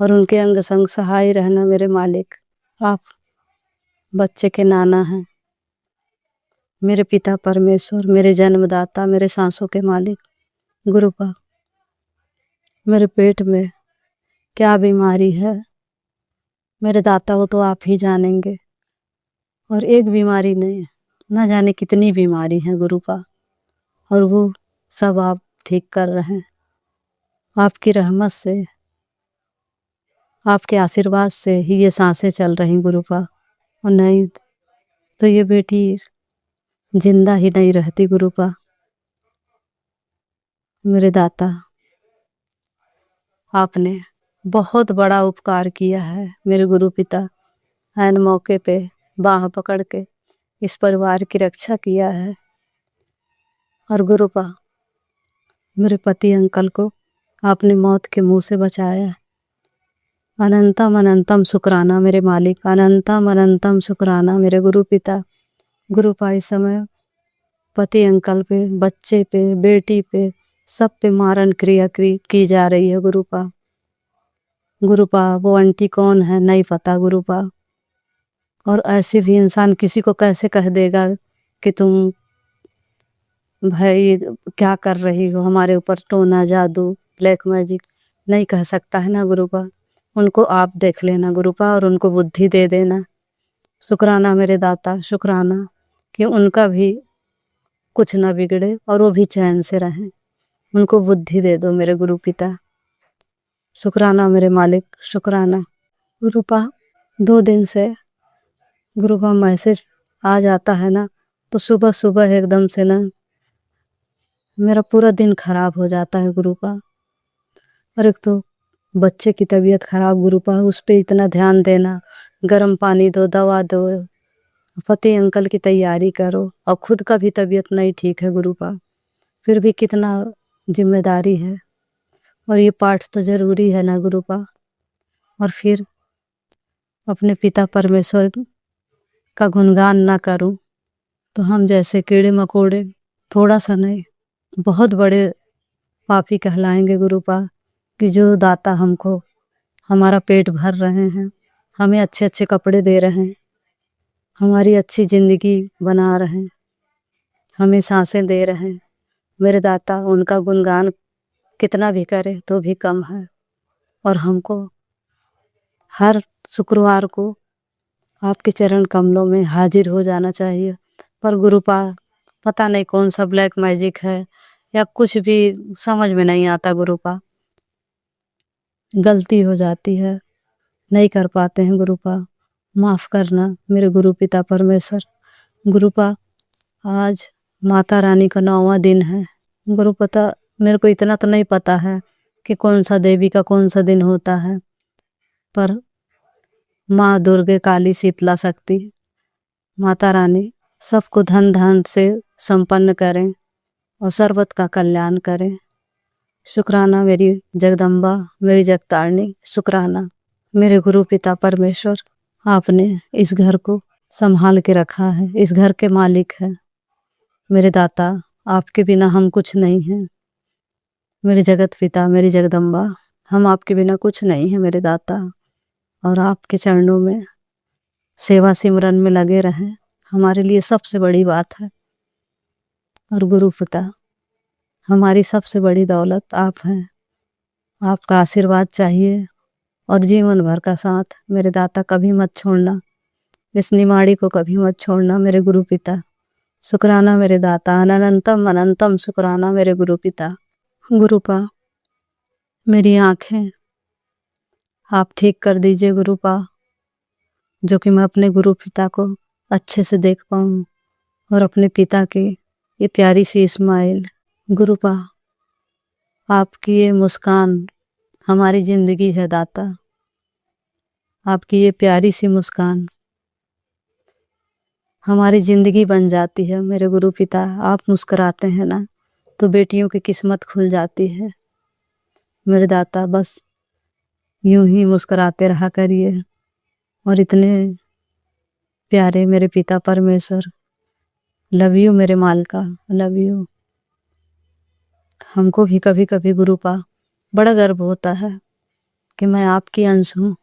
और उनके अंग संग सहाय रहना मेरे मालिक। आप बच्चे के नाना हैं मेरे पिता परमेश्वर, मेरे जन्मदाता, मेरे सांसों के मालिक। गुरुपा मेरे पेट में क्या बीमारी है मेरे दाता वो तो आप ही जानेंगे, और एक बीमारी नहीं ना जाने कितनी बीमारी है गुरुपा, और वो सब आप ठीक कर रहे हैं। आपकी रहमत से, आपके आशीर्वाद से ही ये सांसें चल रही गुरुपा, और नहीं तो ये बेटी जिंदा ही नहीं रहती गुरुपा। मेरे दाता आपने बहुत बड़ा उपकार किया है मेरे गुरु पिता। ऐन मौके पे बाह पकड़ के इस परिवार की रक्षा किया है। और गुरुपा मेरे पति अंकल को आपने मौत के मुंह से बचाया। अनंतम अनंतम शुक्राना मेरे मालिक, अनंतम अनंतम शुक्राना मेरे गुरु पिता। गुरुपा इस समय पति अंकल पे, बच्चे पे, बेटी पे, सब पे मारण क्रिया की जा रही है गुरुपा। गुरुपा वो आंटी कौन है नहीं पता गुरुपा, और ऐसे भी इंसान किसी को कैसे कह देगा कि तुम भाई क्या कर रही हो, हमारे ऊपर टोना जादू ब्लैक मैजिक नहीं कह सकता है ना गुरुपा। उनको आप देख लेना गुरुपा और उनको बुद्धि दे देना। शुक्राना मेरे दाता, शुक्राना कि उनका भी कुछ ना बिगड़े और वो भी चैन से रहें। उनको बुद्धि दे दो मेरे गुरु पिता। शुक्राना मेरे मालिक, शुक्राना। गुरुपा 2 दिन से गुरुपा मैसेज आ जाता है ना तो सुबह सुबह एकदम से ना मेरा पूरा दिन खराब हो जाता है गुरुपा। और एक तो बच्चे की तबीयत खराब गुरुपा, उस पे इतना ध्यान देना, गर्म पानी दो, दवा दो, पति अंकल की तैयारी करो, और खुद का भी तबीयत नहीं ठीक है गुरुपा। फिर भी कितना जिम्मेदारी है और ये पाठ तो जरूरी है ना गुरुपा। और फिर अपने पिता परमेश्वर का गुणगान ना करूं तो हम जैसे कीड़े मकोड़े थोड़ा सा नहीं बहुत बड़े पापी कहलाएंगे गुरुपा, कि जो दाता हमको हमारा पेट भर रहे हैं, हमें अच्छे अच्छे कपड़े दे रहे हैं, हमारी अच्छी ज़िंदगी बना रहे हैं, हमें सांसें दे रहे हैं। मेरे दाता, उनका गुणगान कितना भी करे तो भी कम है। और हमको हर शुक्रवार को आपके चरण कमलों में हाजिर हो जाना चाहिए। पर गुरुपा, पता नहीं कौन सा ब्लैक मैजिक है या कुछ भी समझ में नहीं आता गुरुपा, गलती हो जाती है, नहीं कर पाते हैं गुरुपा, माफ़ करना मेरे गुरु पिता परमेश्वर। गुरुपा, आज माता रानी का 9वां दिन है। गुरुपता, मेरे को इतना तो नहीं पता है कि कौन सा देवी का कौन सा दिन होता है, पर माँ दुर्गे, काली, शीतला शक्ति, माता रानी सबको धन धन से संपन्न करें और सर्वत का कल्याण करें। शुक्राना मेरी जगदम्बा, मेरी जगतारणी, शुक्राना मेरे गुरु पिता परमेश्वर, आपने इस घर को संभाल के रखा है, इस घर के मालिक है। मेरे दाता, आपके बिना हम कुछ नहीं हैं। मेरे जगत पिता, मेरी जगदम्बा, हम आपके बिना कुछ नहीं हैं मेरे दाता। और आपके चरणों में सेवा सिमरन में लगे रहें, हमारे लिए सबसे बड़ी बात है। और गुरु पिता, हमारी सबसे बड़ी दौलत आप हैं। आपका आशीर्वाद चाहिए और जीवन भर का साथ मेरे दाता कभी मत छोड़ना, इस निमाड़ी को कभी मत छोड़ना मेरे गुरु पिता। शुक्राना मेरे दाता, अनंतम अनंतम शुक्राना मेरे गुरु पिता। गुरुपा, मेरी आँखें आप ठीक कर दीजिए गुरुपा, जो कि मैं अपने गुरु पिता को अच्छे से देख पाऊँ और अपने पिता की ये प्यारी सी स्माइल। गुरुपा, आपकी ये मुस्कान हमारी ज़िंदगी है दाता। आपकी ये प्यारी सी मुस्कान हमारी ज़िंदगी बन जाती है मेरे गुरु पिता। आप मुस्कुराते हैं ना तो बेटियों की किस्मत खुल जाती है मेरे दाता। बस यूं ही मुस्कुराते रहा करिए। और इतने प्यारे मेरे पिता परमेश्वर, लव यू मेरे मालका, लव यू। हमको भी कभी कभी गुरुपा बड़ा गर्व होता है कि मैं आपकी अंश हूँ,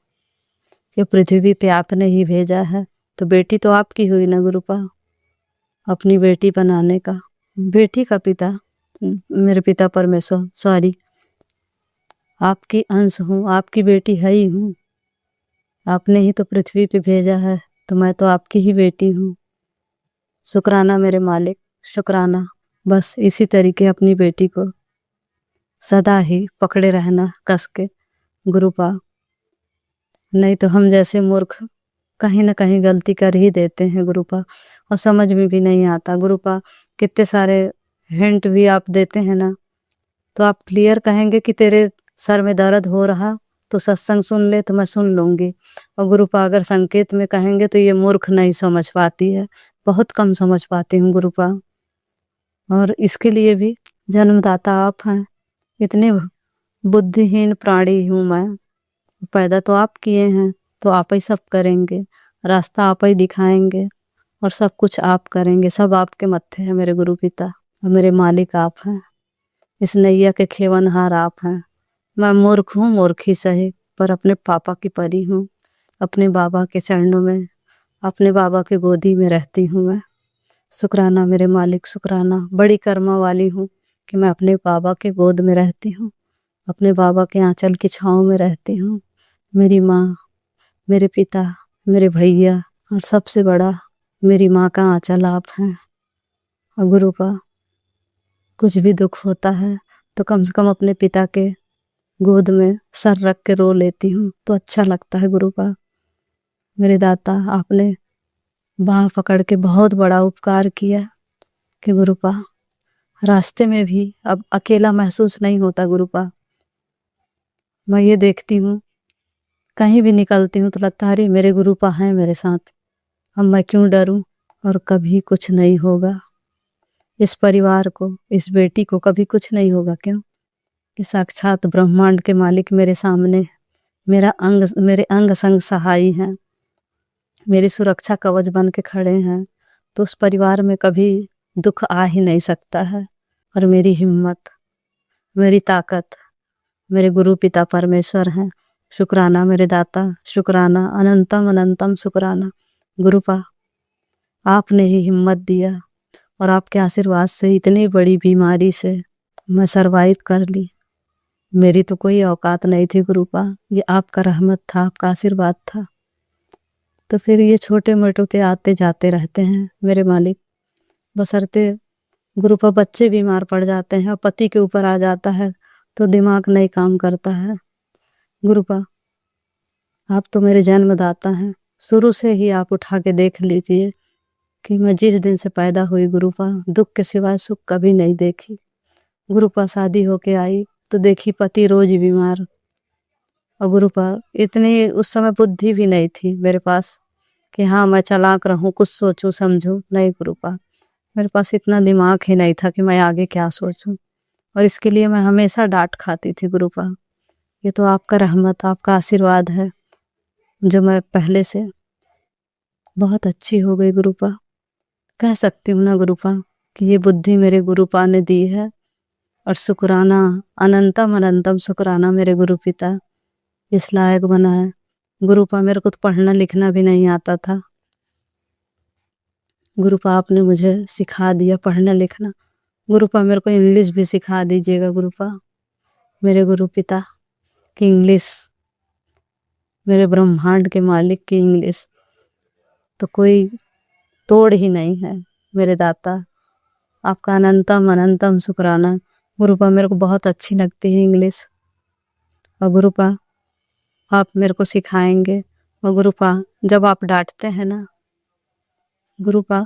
कि पृथ्वी पे आपने ही भेजा है, तो बेटी तो आपकी हुई ना गुरुपा। अपनी बेटी बनाने का, बेटी का पिता मेरे पिता परमेश्वर, सॉरी, आपकी अंश हूँ, आपकी बेटी है ही हूँ। आपने ही तो पृथ्वी पे भेजा है, तो मैं तो आपकी ही बेटी हूँ। शुक्राना मेरे मालिक, शुक्राना। बस इसी तरीके अपनी बेटी को सदा ही पकड़े रहना कस के गुरुपा, नहीं तो हम जैसे मूर्ख कहीं ना कहीं गलती कर ही देते हैं गुरुपा, और समझ में भी नहीं आता गुरुपा। कितने सारे हिंट भी आप देते हैं ना, तो आप क्लियर कहेंगे कि तेरे सर में दर्द हो रहा तो सत्संग सुन ले, तो मैं सुन लूँगी। और गुरुपा अगर संकेत में कहेंगे तो ये मूर्ख नहीं समझ पाती है, बहुत कम समझ पाती हूँ गुरुपा। और इसके लिए भी जन्मदाता आप हैं। इतने बुद्धिहीन प्राणी हूँ मैं, पैदा तो आप किए हैं, तो आप ही सब करेंगे, रास्ता आप ही दिखाएंगे और सब कुछ आप करेंगे। सब आपके मत्थे हैं मेरे गुरु पिता, और मेरे मालिक आप हैं। इस नैया के खेवनहार आप हैं। मैं मूर्ख हूँ, मूर्ख ही सही, पर अपने पापा की परी हूँ। अपने बाबा के चरणों में, अपने बाबा के गोदी में रहती हूँ मैं। शुक्राना मेरे मालिक, शुक्राना। बड़ी कर्मा वाली हूँ कि मैं अपने बाबा के गोद में रहती हूँ, अपने बाबा के आंचल की छाँव में रहती हूँ। मेरी माँ, मेरे पिता, मेरे भैया, और सबसे बड़ा मेरी माँ का आंचल आप हैं। और गुरुपा, कुछ भी दुख होता है तो कम से कम अपने पिता के गोद में सर रख के रो लेती हूँ, तो अच्छा लगता है गुरुपा। मेरे दाता, आपने बाँह पकड़ के बहुत बड़ा उपकार किया कि गुरुपा रास्ते में भी अब अकेला महसूस नहीं होता गुरुपा। मैं ये देखती हूँ, कहीं भी निकलती हूँ तो लगता है अरे मेरे गुरुपा हैं मेरे साथ, अब मैं क्यों डरूं। और कभी कुछ नहीं होगा इस परिवार को, इस बेटी को कभी कुछ नहीं होगा। क्यों कि साक्षात ब्रह्मांड के मालिक मेरे सामने है। मेरे अंग संग सहाई हैं, मेरी सुरक्षा कवच बन के खड़े हैं, तो उस परिवार में कभी दुख आ ही नहीं सकता है। और मेरी हिम्मत, मेरी ताकत मेरे गुरु पिता परमेश्वर हैं। शुक्राना मेरे दाता, शुक्राना अनंतम अनंतम शुक्राना। गुरुपा आपने ही हिम्मत दिया और आपके आशीर्वाद से इतनी बड़ी बीमारी से मैं सरवाइव कर ली। मेरी तो कोई औकात नहीं थी गुरुपा, ये आपका रहमत था, आपका आशीर्वाद था। तो फिर ये छोटे मोटे आते जाते रहते हैं मेरे मालिक, बशर्ते गुरुपा बच्चे बीमार पड़ जाते हैं और पति के ऊपर आ जाता है तो दिमाग नहीं काम करता है। गुरुपा आप तो मेरे जन्मदाता हैं, शुरू से ही आप उठा के देख लीजिए कि मैं जिस दिन से पैदा हुई गुरुपा दुख के सिवाय सुख कभी नहीं देखी। गुरुपा शादी होके आई तो देखी पति रोज बीमार, और गुरुपा इतनी उस समय बुद्धि भी नहीं थी मेरे पास कि हाँ मैं चालाक रहूं, कुछ सोचूं समझूं। नहीं गुरुपा, मेरे पास इतना दिमाग ही नहीं था कि मैं आगे क्या सोचूं, और इसके लिए मैं हमेशा डांट खाती थी गुरुपा। ये तो आपका रहमत, आपका आशीर्वाद है जो मैं पहले से बहुत अच्छी हो गई गुरुपा। कह सकती हूँ ना गुरुपा कि ये बुद्धि मेरे गुरुपा ने दी है, और शुक्राना अनंतम अनंतम शुक्राना मेरे गुरु पिता इस लायक बना है। गुरुपा मेरे को तो पढ़ना लिखना भी नहीं आता था, गुरुपा आपने मुझे सिखा दिया पढ़ना लिखना। गुरुपा मेरे को इंग्लिश भी सिखा दीजिएगा गुरुपा, मेरे गुरु पिता की इंग्लिश, मेरे ब्रह्मांड के मालिक की इंग्लिश तो कोई तोड़ ही नहीं है मेरे दाता। आपका अनंतम अनंतम शुक्राना गुरुपा, मेरे को बहुत अच्छी लगती है इंग्लिश, और गुरुपा आप मेरे को सिखाएंगे। और गुरुपा जब आप डांटते हैं ना गुरुपा,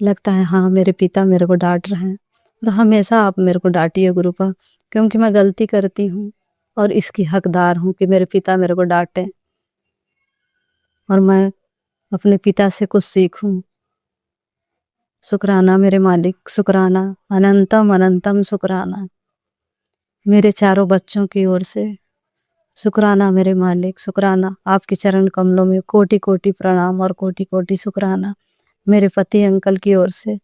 लगता है हाँ मेरे पिता मेरे को डांट रहे हैं, और हमेशा आप मेरे को डांटिए गुरुपा, क्योंकि मैं गलती करती हूँ और इसकी हकदार हूँ कि मेरे पिता मेरे को डांटे और मैं अपने पिता से कुछ सीखूं। शुक्राना मेरे मालिक, शुक्राना अनंतम अनंतम शुक्राना मेरे चारों बच्चों की ओर से। शुक्राना मेरे मालिक, शुक्राना आपके चरण कमलों में कोटि कोटि प्रणाम और कोटि कोटि शुक्राना। मेरे पति अंकल की ओर से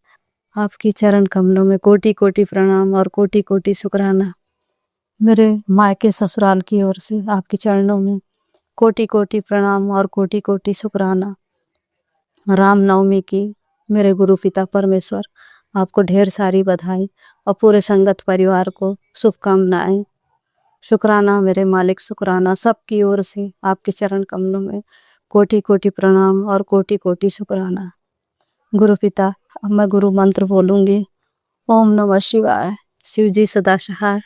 आपकी चरण कमलों में कोटि कोटि प्रणाम और कोटि कोटि शुक्राना। मेरे मायके ससुराल की ओर से आपके चरणों में कोटि कोटि प्रणाम और कोटि कोटि शुक्राना। रामनवमी की मेरे गुरु पिता परमेश्वर आपको ढेर सारी बधाई और पूरे संगत परिवार को शुभकामनाएं। शुक्राना मेरे मालिक, शुक्राना सबकी ओर से आपके चरण कमलों में कोटि कोटि प्रणाम और कोटि कोटि शुक्राना। गुरु पिता, अब मैं गुरु मंत्र बोलूंगी। ओम नमः शिवाय, शिव जी सदा सहाय।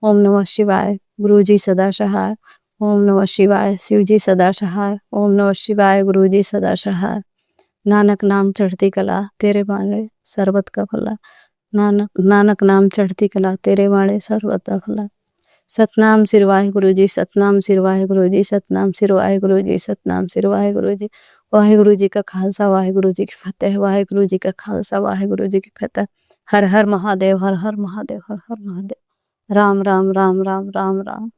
ओम नमः शिवाय, गुरु जी सदा सहाय। ओम नमः शिवाय, शिव जी सदा सहाय। ओम नमः शिवाय, गुरु जी सदा सहाय। नानक नाम चढ़ती कला तेरे बाणे सर्वत का भला। नानक नाम चढ़ती कला तेरे बाणे सर्वत का भला। सतनाम सिर वाहिगुरु जी, सतनाम सिर वाहिगुरु जी, सतनाम सिर वाहिगुरु जी, सतनाम सिर वाहिगुरु जी। वाहिगुरु जी का खालसा, वाहिगुरु जी की फतेह, वाहिगुरु जी का खालसा, वाहिगुरु जी की फतेह। हर हर महादेव, हर हर महादेव, हर हर महादेव। राम राम राम राम राम राम।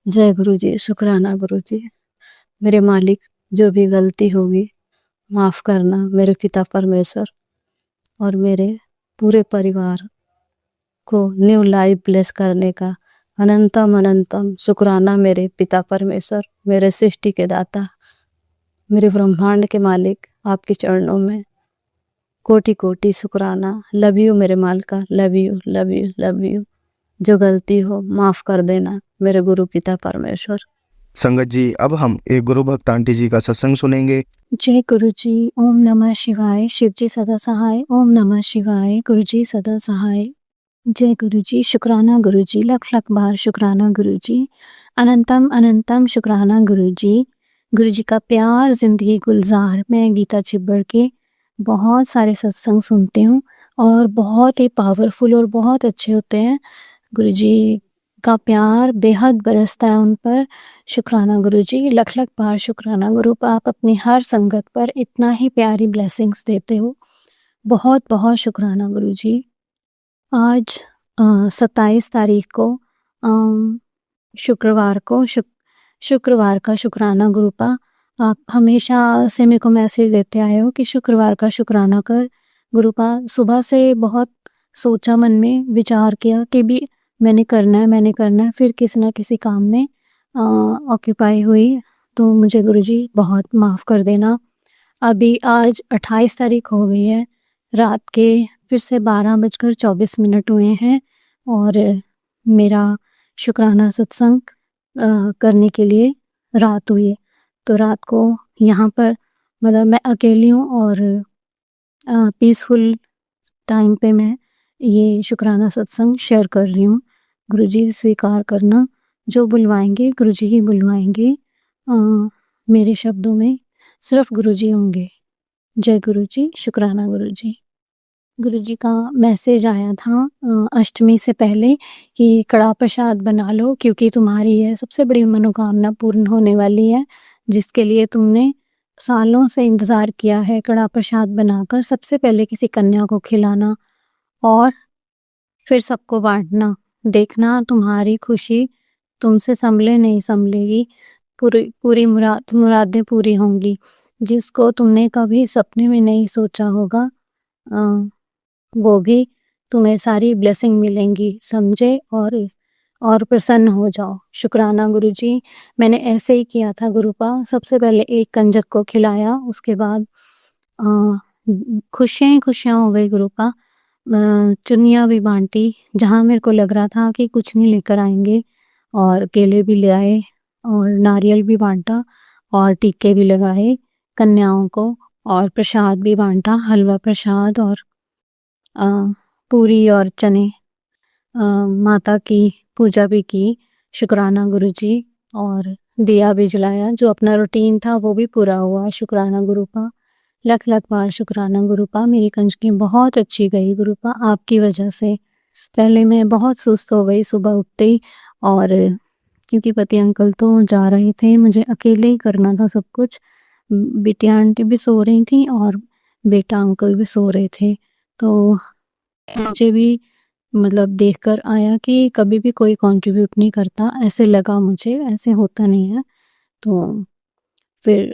जय गुरु जी, शुक्राना गुरु जी। मेरे मालिक, जो भी गलती होगी माफ़ करना मेरे पिता परमेश्वर, और मेरे पूरे परिवार को न्यू लाइफ ब्लेस करने का अनंतम अनंतम शुक्राना मेरे पिता परमेश्वर, मेरे सृष्टि के दाता, मेरे ब्रह्मांड के मालिक, आपके चरणों में कोटि कोटि शुक्राना। लव यू मेरे मालिका, love you love you love you. जो गलती हो माफ़ कर देना मेरे गुरु पिता परमेश्वर। संगत जी, अब हम एक गुरु भक्त आंटी जी का सत्संग सुनेंगे। जय गुरु जी। ओम नमः शिवाय, शिव जी सदा सहाय। ओम नमः शिवाय, गुरु जी सदा सहाय। जय गुरु जी, शुक्राना गुरु जी, लख लख बार शुक्राना गुरु जी, अनंतम अनंतम शुक्राना गुरु जी। गुरु जी का प्यार जिंदगी गुलजार। मैं गीता चिब्बड़ के बहुत सारे सत्संग सुनती हूँ और बहुत ही पावरफुल और बहुत अच्छे होते हैं। गुरु जी का प्यार बेहद बरसता है उन पर। शुक्राना गुरु जी, लख लख बार शुक्राना गुरु। आप अपनी हर संगत पर इतना ही प्यारी ब्लेसिंग्स देते हो, बहुत बहुत शुक्राना गुरु जी। आज 27 तारीख को शुक्रवार को शुक्रवार का शुक्राना गुरुपा। आप हमेशा से मेरे को मैसेज देते आए हो कि शुक्रवार का शुक्राना कर गुरुपा। सुबह से बहुत सोचा, मन में विचार किया कि भी मैंने करना है, फिर किसी न किसी काम में ऑक्यूपाई हुई, तो मुझे गुरुजी बहुत माफ़ कर देना। अभी आज 28 तारीख हो गई है, रात के फिर से 12:24 हुए हैं और मेरा शुक्राना सत्संग करने के लिए रात हुई है। तो रात को यहाँ पर मतलब मैं अकेली हूँ और पीसफुल टाइम पे मैं ये शुक्राना सत्संग शेयर कर रही हूँ। गुरुजी स्वीकार करना, जो बुलवाएंगे गुरुजी ही बुलवाएंगे। मेरे शब्दों में सिर्फ गुरुजी होंगे। जय गुरुजी, शुक्राना गुरुजी। गुरुजी का मैसेज आया था अष्टमी से पहले कि कड़ा प्रसाद बना लो, क्योंकि तुम्हारी यह सबसे बड़ी मनोकामना पूर्ण होने वाली है, जिसके लिए तुमने सालों से इंतज़ार किया है। कड़ा प्रसाद बनाकर सबसे पहले किसी कन्या को खिलाना और फिर सबको बांटना। देखना तुम्हारी खुशी तुमसे संभले नहीं संभलेगी, पूरी मुरादें पूरी होंगी। जिसको तुमने कभी सपने में नहीं सोचा होगा वो भी तुम्हें सारी ब्लेसिंग मिलेंगी। समझे और प्रसन्न हो जाओ। शुक्राना गुरुजी। मैंने ऐसे ही किया था गुरुपा, सबसे पहले एक कंजक को खिलाया, उसके बाद खुशियाँ हो गई गुरुपा। चुन्नियाँ भी बांटी, जहाँ मेरे को लग रहा था कि कुछ नहीं लेकर आएंगे, और केले भी ले आए और नारियल भी बांटा और टीके भी लगाए कन्याओं को, और प्रसाद भी बांटा, हलवा प्रसाद और पूरी और चने। माता की पूजा भी की, शुक्राना गुरुजी, और दिया भी जलाया। जो अपना रूटीन था वो भी पूरा हुआ। शुक्राना गुरुपा, लख लख बार शुक्राना गुरुपा। मेरी कंजकी बहुत अच्छी गई गुरुपा, आपकी वजह से। पहले मैं बहुत सुस्त हो गई सुबह उठते ही, और क्योंकि पति अंकल तो जा रहे थे, मुझे अकेले ही करना था सब कुछ। बिटिया आंटी भी सो रही थी और बेटा अंकल भी सो रहे थे। तो मुझे भी मतलब देखकर आया कि कभी भी कोई कंट्रीब्यूट नहीं करता, ऐसे लगा मुझे, ऐसे होता नहीं है। तो फिर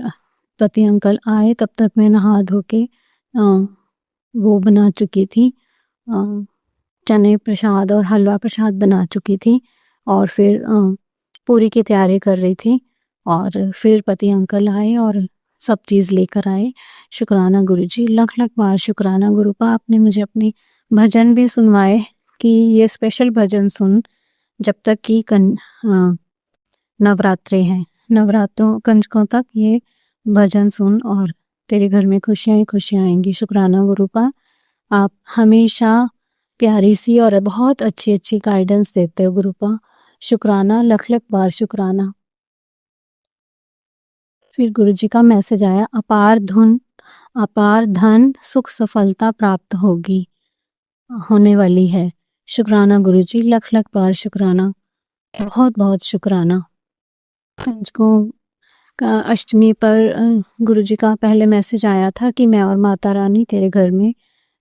पति अंकल आए, तब तक मैं नहा धो के वो बना चुकी थी, चने प्रसाद और हलवा प्रसाद बना चुकी थी, और फिर पूरी की तैयारी कर रही थी। और फिर पति अंकल आए और सब चीज़ लेकर आए। शुक्राना गुरुजी, लख लख बार शुक्राना गुरुपा। आपने मुझे अपने भजन भी सुनवाए कि ये स्पेशल भजन सुन जब तक कि नवरात्रे हैं, नवरात्रों कंजकों तक ये भजन सुन और तेरे घर में खुशियाँ ही खुशियाँ आएंगी। शुक्राना गुरुपा, आप हमेशा प्यारी सी और बहुत अच्छी अच्छी गाइडेंस देते हो गुरुपा। शुक्राना, लख लख बार शुक्राना। फिर गुरुजी का मैसेज आया, अपार धन सुख सफलता प्राप्त होने वाली है। शुक्राना गुरुजी, लख लख बार शुक्राना, बहुत बहुत शुक्राना। कंजकों का अष्टमी पर गुरुजी का पहले मैसेज आया था कि मैं और माता रानी तेरे घर में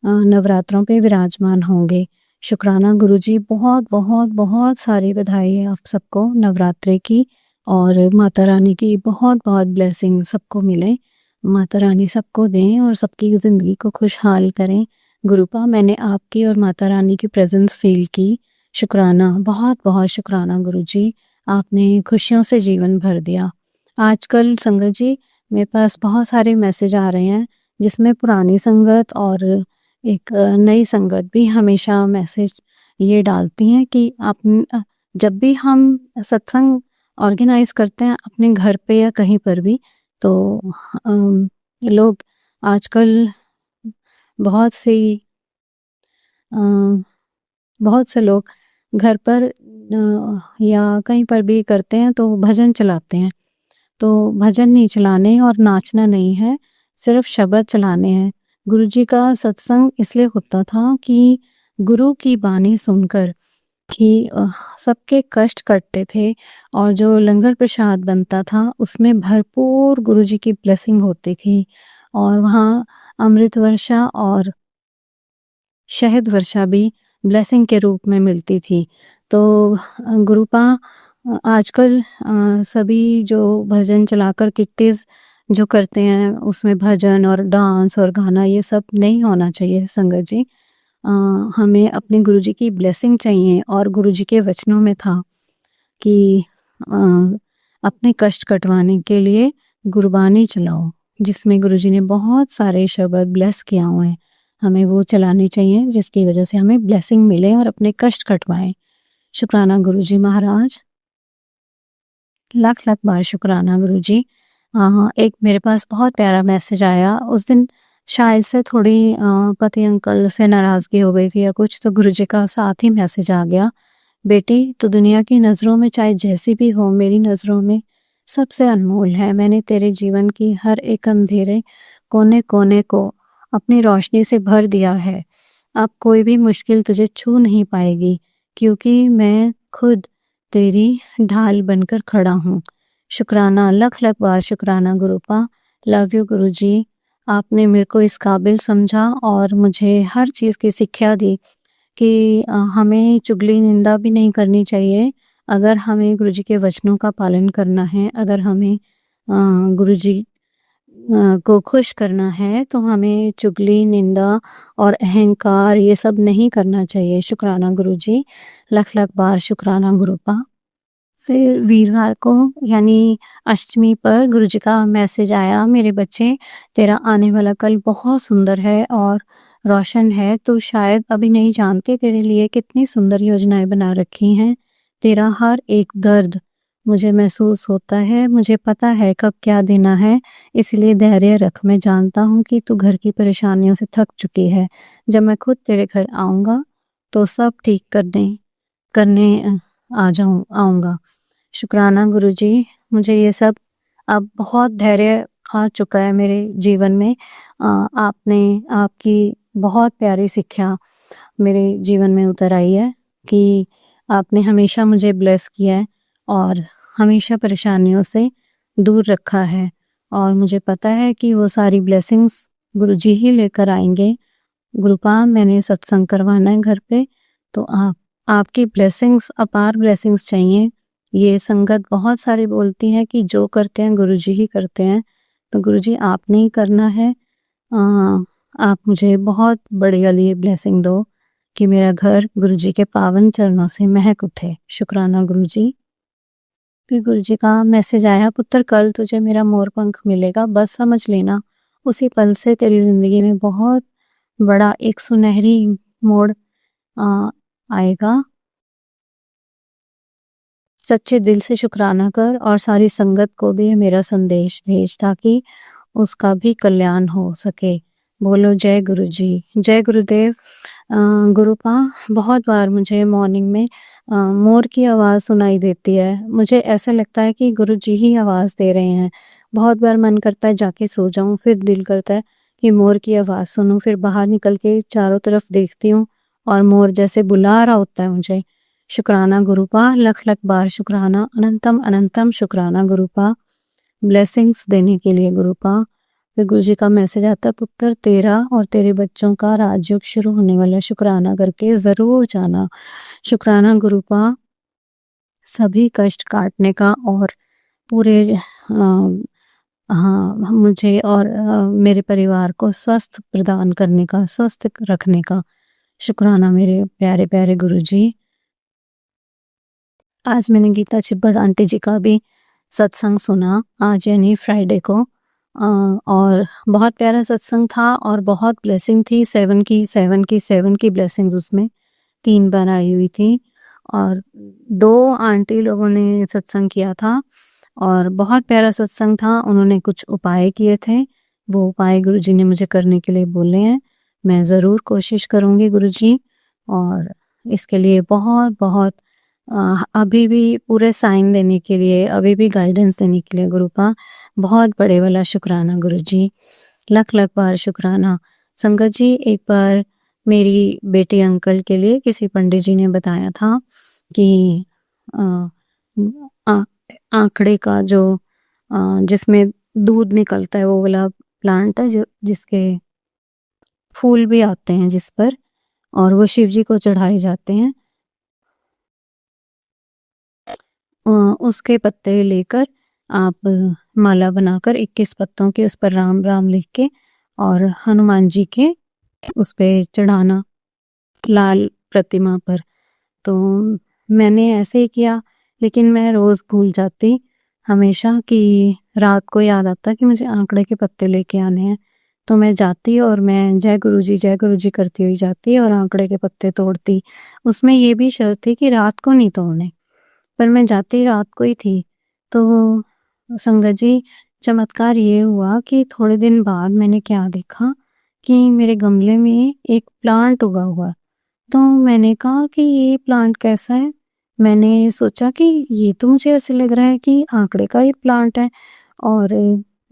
नवरात्रों पे विराजमान होंगे। शुक्राना गुरुजी, बहुत बहुत बहुत सारी बधाई है आप सबको नवरात्रे की, और माता रानी की बहुत बहुत ब्लेसिंग सबको मिले। माता रानी सबको दें और सबकी ज़िंदगी को खुशहाल करें। गुरुपा, मैंने आपकी और माता रानी की प्रेजेंस फील की। शुक्राना, बहुत बहुत शुक्राना गुरुजी, आपने खुशियों से जीवन भर दिया। आजकल संगत जी मेरे पास बहुत सारे मैसेज आ रहे हैं, जिसमें पुरानी संगत और एक नई संगत भी हमेशा मैसेज ये डालती हैं कि आप जब भी हम सत्संग ऑर्गेनाइज करते हैं अपने घर पे या कहीं पर भी, तो लोग आजकल बहुत से लोग घर पर या कहीं पर भी करते हैं तो भजन चलाते हैं। तो भजन नहीं चलाने और नाचना नहीं है, सिर्फ शब्द चलाने हैं। गुरुजी का सत्संग इसलिए होता था कि गुरु की बानी सुनकर कि सबके कष्ट कटते थे, और जो लंगर प्रसाद बनता था उसमें भरपूर गुरुजी की ब्लेसिंग होती थी, और वहाँ अमृत वर्षा और शहद वर्षा भी ब्लेसिंग के रूप में मिलती थी। तो गुरुपा, आजकल सभी जो भजन चलाकर किट्टीज जो करते हैं उसमें भजन और डांस और गाना ये सब नहीं होना चाहिए संगत जी। हमें अपने गुरुजी की ब्लेसिंग चाहिए और गुरुजी के वचनों में था कि अपने कष्ट कटवाने के लिए गुरबानी चलाओ, जिसमें गुरुजी ने बहुत सारे शब्द ब्लेस किया हुए हैं। हमें वो चलानी चाहिए जिसकी वजह से हमें ब्लेसिंग मिले और अपने कष्ट कटवाएं। शुक्राना गुरुजी महाराज, लाख लाख बार शुक्राना गुरुजी। एक मेरे पास बहुत प्यारा मैसेज आया उस दिन, शायद से थोड़ी पति अंकल से नाराज़गी हो गई थी या कुछ, तो गुरुजी का साथ ही मैसेज आ गया, बेटी तो दुनिया की नज़रों में चाहे जैसी भी हो, मेरी नज़रों में सबसे अनमोल है। मैंने तेरे जीवन की हर एक अंधेरे कोने कोने को अपनी रोशनी से भर दिया है। अब कोई भी मुश्किल तुझे छू नहीं पाएगी, क्योंकि मैं खुद तेरी ढाल बनकर खड़ा हूँ। शुक्राना, लख लख बार शुक्राना गुरुपा। लव यू गुरुजी। आपने मेरे को इस काबिल समझा और मुझे हर चीज़ की शिक्षा दी कि हमें चुगली निंदा भी नहीं करनी चाहिए। अगर हमें गुरुजी के वचनों का पालन करना है, अगर हमें गुरुजी को खुश करना है, तो हमें चुगली निंदा और अहंकार ये सब नहीं करना चाहिए। शुक्राना गुरुजी, लख लख बार शुक्राना गुरुपा। फिर वीरवार को यानी अष्टमी पर गुरुजी का मैसेज आया, मेरे बच्चे तेरा आने वाला कल बहुत सुंदर है और रोशन है। तो शायद अभी नहीं जानते तेरे लिए कितनी सुंदर योजनाएं बना रखी हैं। तेरा हर एक दर्द मुझे महसूस होता है, मुझे पता है कब क्या देना है, इसलिए धैर्य रख। मैं जानता हूँ कि तू घर की परेशानियों से थक चुकी है। जब मैं खुद तेरे घर आऊँगा तो सब ठीक करने आऊँगा। शुक्राना गुरुजी, मुझे ये सब अब बहुत धैर्य आ चुका है मेरे जीवन में। आपकी बहुत प्यारी शिक्षा मेरे जीवन में उतर आई है कि आपने हमेशा मुझे ब्लेस किया है और हमेशा परेशानियों से दूर रखा है, और मुझे पता है कि वो सारी ब्लेसिंग्स गुरुजी ही लेकर आएंगे। गुरुपा, मैंने सत्संग करवाना है घर पे, तो आपकी ब्लेसिंग्स, अपार ब्लेसिंग्स चाहिए। ये संगत बहुत सारी बोलती है कि जो करते हैं गुरुजी ही करते हैं, तो गुरुजी आपने ही करना है। आप मुझे बहुत बड़ी वाली ब्लेसिंग दो कि मेरा घर गुरुजी के पावन चरणों से महक उठे। शुक्राना गुरुजी। फिर गुरुजी का मैसेज आया, पुत्र कल तुझे मेरा मोर पंख मिलेगा, बस समझ लेना उसी पल से तेरी जिंदगी में बहुत बड़ा एक सुनहरी मोड़ आएगा। सच्चे दिल से शुक्राना कर और सारी संगत को भी मेरा संदेश भेज ताकि उसका भी कल्याण हो सके। बोलो जय गुरुजी, जय गुरुदेव। गुरुपा, बहुत बार मुझे मॉर्निंग में मोर की आवाज़ सुनाई देती है। मुझे ऐसा लगता है कि गुरुजी ही आवाज़ दे रहे हैं। बहुत बार मन करता है जाके सो जाऊं, फिर दिल करता है कि मोर की आवाज़ सुनूं, फिर बाहर निकल के चारों तरफ देखती हूँ और मोर जैसे बुला रहा होता है मुझे। शुक्राना गुरुपा, लख लख बार शुक्राना, अनंतम अनंतम शुक्राना गुरुपा, ब्लेसिंग्स देने के लिए गुरुपा। फिर गुरुजी का मैसेज आता, पुत्र तेरा और तेरे बच्चों का राजयोग शुरू होने वाला, शुक्राना करके ज़रूर जाना। शुक्राना गुरुपा, सभी कष्ट काटने का और पूरे हाँ मुझे और मेरे परिवार को स्वस्थ प्रदान करने का, स्वस्थ रखने का। शुक्राना मेरे प्यारे प्यारे गुरुजी। आज मैंने गीता छिब्बर आंटी जी का भी सत्संग सुना, आज यानी फ्राइडे को, और बहुत प्यारा सत्संग था और बहुत ब्लेसिंग थी। 7 की ब्लेसिंग्स उसमें 3 बार आई हुई थी और 2 आंटी लोगों ने सत्संग किया था और बहुत प्यारा सत्संग था। उन्होंने कुछ उपाय किए थे, वो उपाय गुरुजी ने मुझे करने के लिए बोले हैं। मैं ज़रूर कोशिश करूँगी गुरुजी, और इसके लिए बहुत बहुत अभी भी पूरे साइन देने के लिए, अभी भी गाइडेंस देने के लिए गुरुपा बहुत बड़े वाला शुक्राना गुरुजी, लख लख बार शुक्राना। संगत जी, एक बार मेरी बेटी अंकल के लिए किसी पंडित जी ने बताया था कि आंकड़े का जो जिसमें दूध निकलता है वो वाला प्लांट है, जिसके फूल भी आते हैं जिस पर, और वो शिव जी को चढ़ाए जाते हैं। उसके पत्ते लेकर आप माला बनाकर 21 पत्तों के उस पर राम राम लिख के और हनुमान जी के उस पे चढ़ाना। लाल प्रतिमा पर। तो मैंने ऐसे ही किया, लेकिन मैं रोज़ भूल जाती हमेशा कि रात को याद आता कि मुझे आंकड़े के पत्ते लेके आने हैं। तो मैं जाती और मैं जय गुरु जी करती हुई जाती और आंकड़े के पत्ते तोड़ती। उसमें ये भी शर्त थी कि रात को नहीं तोड़ने, पर मैं जाती रात को ही थी। तो संगत जी, चमत्कार ये हुआ कि थोड़े दिन बाद मैंने क्या देखा कि मेरे गमले में एक प्लांट उगा हुआ। तो मैंने कहा कि ये प्लांट कैसा है? मैंने सोचा कि ये तो मुझे ऐसे लग रहा है कि आंकड़े का ही प्लांट है। और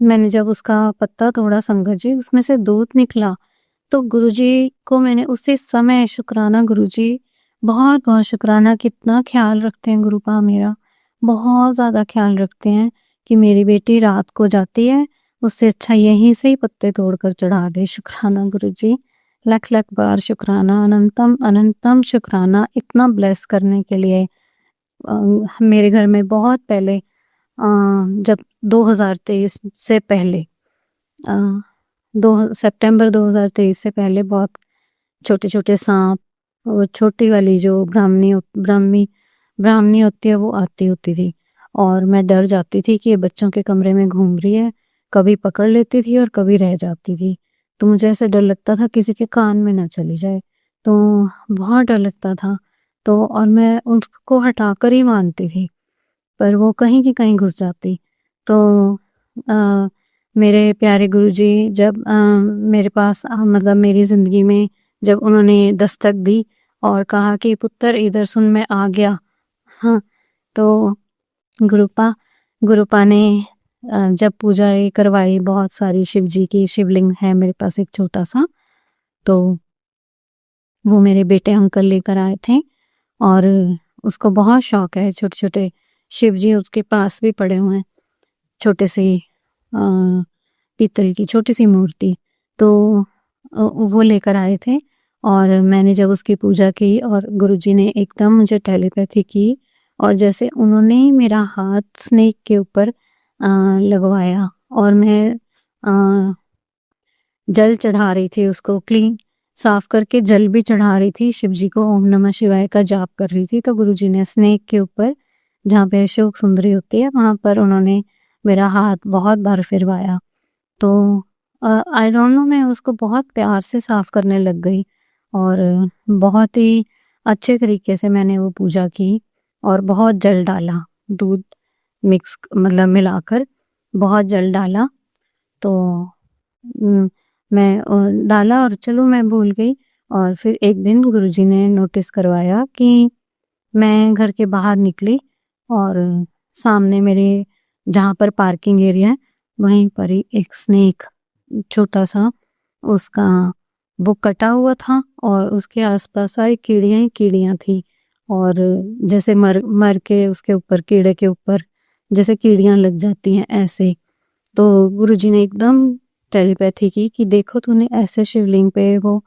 मैंने जब उसका पत्ता तोड़ा संगत जी, उसमें से दूध निकला। तो गुरुजी को मैंने उसी समय शुक्राना गुरुजी, बहुत बहुत शुक्राना, कितना ख्याल रखते हैं गुरुपा मेरा, बहुत ज़्यादा ख्याल रखते हैं कि मेरी बेटी रात को जाती है, उससे अच्छा यहीं से ही पत्ते तोड़कर चढ़ा दे। शुक्राना गुरुजी, लख लख बार शुक्राना, अनंतम अनंतम शुक्राना इतना ब्लेस करने के लिए। मेरे घर में बहुत पहले जब 2023 से पहले 2 सितंबर 2023 से पहले बहुत छोटे-छोटे साँप, वो छोटी वाली जो ब्राह्मणी होती है वो आती होती थी, और मैं डर जाती थी कि ये बच्चों के कमरे में घूम रही है। कभी पकड़ लेती थी और कभी रह जाती थी। तो मुझे ऐसे डर लगता था किसी के कान में ना चली जाए, तो बहुत डर लगता था। तो और मैं उसको हटाकर ही मानती थी, पर वो कहीं की कहीं घुस जाती। तो अ, मेरे प्यारे गुरुजी जब मेरे पास मतलब मेरी ज़िंदगी में जब उन्होंने दस्तक दी और कहा कि पुत्र इधर सुन, मैं आ गया। हाँ, तो गुरुपा ने जब पूजा ये करवाई, बहुत सारी शिव जी की शिवलिंग है मेरे पास एक छोटा-सा, तो वो मेरे बेटे अंकल लेकर आए थे और उसको बहुत शौक है छोटे-छोटे शिव जी, उसके पास भी पड़े हुए हैं, छोटे से पीतल की छोटी-सी मूर्ति। तो वो लेकर आए थे और मैंने जब उसकी पूजा की और गुरुजी ने एकदम मुझे टेलीपैथी की, और जैसे उन्होंने मेरा हाथ स्नेक के ऊपर लगवाया और मैं जल चढ़ा रही थी, उसको क्लीन साफ करके जल भी चढ़ा रही थी शिव जी को, ओम नमः शिवाय का जाप कर रही थी। तो गुरुजी ने स्नेक के ऊपर, जहाँ पे अशोक सुंदरी होती है, वहाँ पर उन्होंने मेरा हाथ बहुत बार फिरवाया। तो आई डोंट नो, मैं उसको बहुत प्यार से साफ करने लग गई और बहुत ही अच्छे तरीके से मैंने वो पूजा की और बहुत जल डाला, दूध मिक्स मतलब मिलाकर बहुत जल डाला। तो मैं डाला और चलो मैं भूल गई। और फिर एक दिन गुरुजी ने नोटिस करवाया कि मैं घर के बाहर निकली और सामने मेरे जहाँ पर पार्किंग एरिया है, वहीं पर ही एक स्नेक छोटा-सा, उसका वो कटा हुआ था और उसके आस-पास सारी कीड़ियाँ ही कीड़ियाँ थी, और जैसे मर के उसके ऊपर, कीड़े के ऊपर जैसे कीड़ियाँ लग जाती हैं ऐसे। तो गुरुजी ने एकदम टेलीपैथी की कि देखो तूने ऐसे शिवलिंग पे वो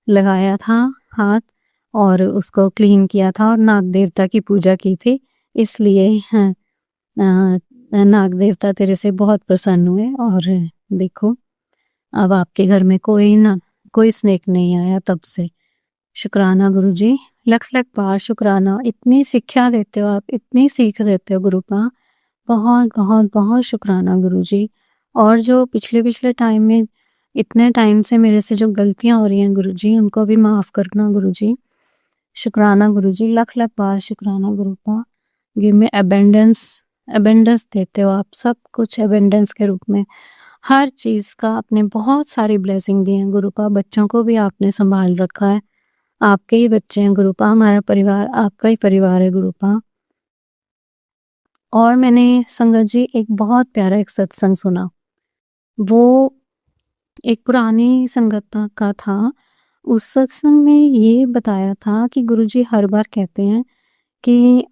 लगाया था हाथ और उसको क्लीन किया था और नाग देवता की पूजा की थी, इसलिए हाँ, नाग देवता तेरे से बहुत प्रसन्न हुए और देखो अब आपके घर में कोई स्नेक नहीं आया तब से। शुक्राना गुरुजी, लख लख बार शुक्राना। इतनी शिक्षा देते हो आप, इतनी सीख देते हो गुरुपा, बहुत बहुत बहुत शुक्राना गुरुजी। और जो पिछले टाइम में इतने टाइम से मेरे से जो गलतियां हो रही हैं गुरुजी, उनको भी माफ़ करना गुरुजी। शुक्राना गुरुजी, लख लख बार शुक्राना गुरुपा। गिव मी अबेंडेंस देते हो आप, सब कुछ अबेंडेंस के रूप में, हर चीज़ का आपने बहुत सारी ब्लेसिंग दी हैं गुरुपा। बच्चों को भी आपने संभाल रखा है, आपके ही बच्चे हैं गुरुपा, हमारा परिवार आपका ही परिवार है गुरुपा। और मैंने संगत जी एक बहुत प्यारा एक सत्संग सुना, वो एक पुरानी संगत का था। उस सत्संग में ये बताया था कि गुरुजी हर बार कहते हैं कि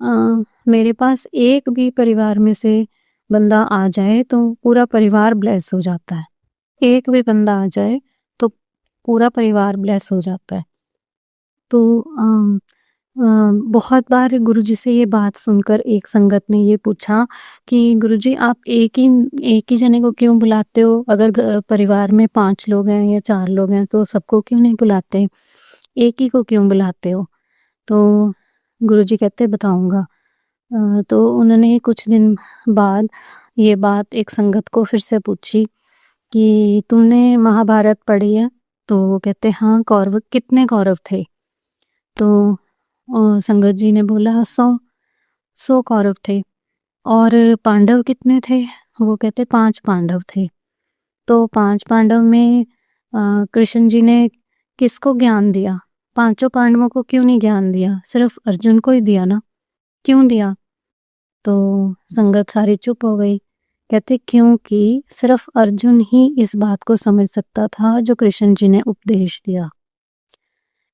मेरे पास एक भी परिवार में से बंदा आ जाए तो पूरा परिवार ब्लेस हो जाता है। एक भी बंदा आ जाए तो पूरा परिवार ब्लेस हो जाता है। तो बहुत बार गुरुजी से ये बात सुनकर एक संगत ने ये पूछा कि गुरुजी आप एक ही जने को क्यों बुलाते हो? अगर परिवार में 5 लोग हैं या 4 लोग हैं तो सबको क्यों नहीं बुलाते? एक ही को क्यों बुलाते हो? तो गुरुजी कहते बताऊँगा। तो उन्होंने कुछ दिन बाद ये बात एक संगत को फिर से पूछी कि तुमने महाभारत पढ़ी है? तो वो कहते हाँ, कौरव कितने कौरव थे? तो संगत जी ने बोला 100 कौरव थे। और पांडव कितने थे? वो कहते 5 पांडव थे। तो 5 पांडव में कृष्ण जी ने किसको ज्ञान दिया? 5 पांडवों को क्यों नहीं ज्ञान दिया? सिर्फ अर्जुन को ही दिया ना, क्यों दिया? तो संगत सारी चुप हो गई। कहते क्योंकि सिर्फ अर्जुन ही इस बात को समझ सकता था जो कृष्ण जी ने उपदेश दिया।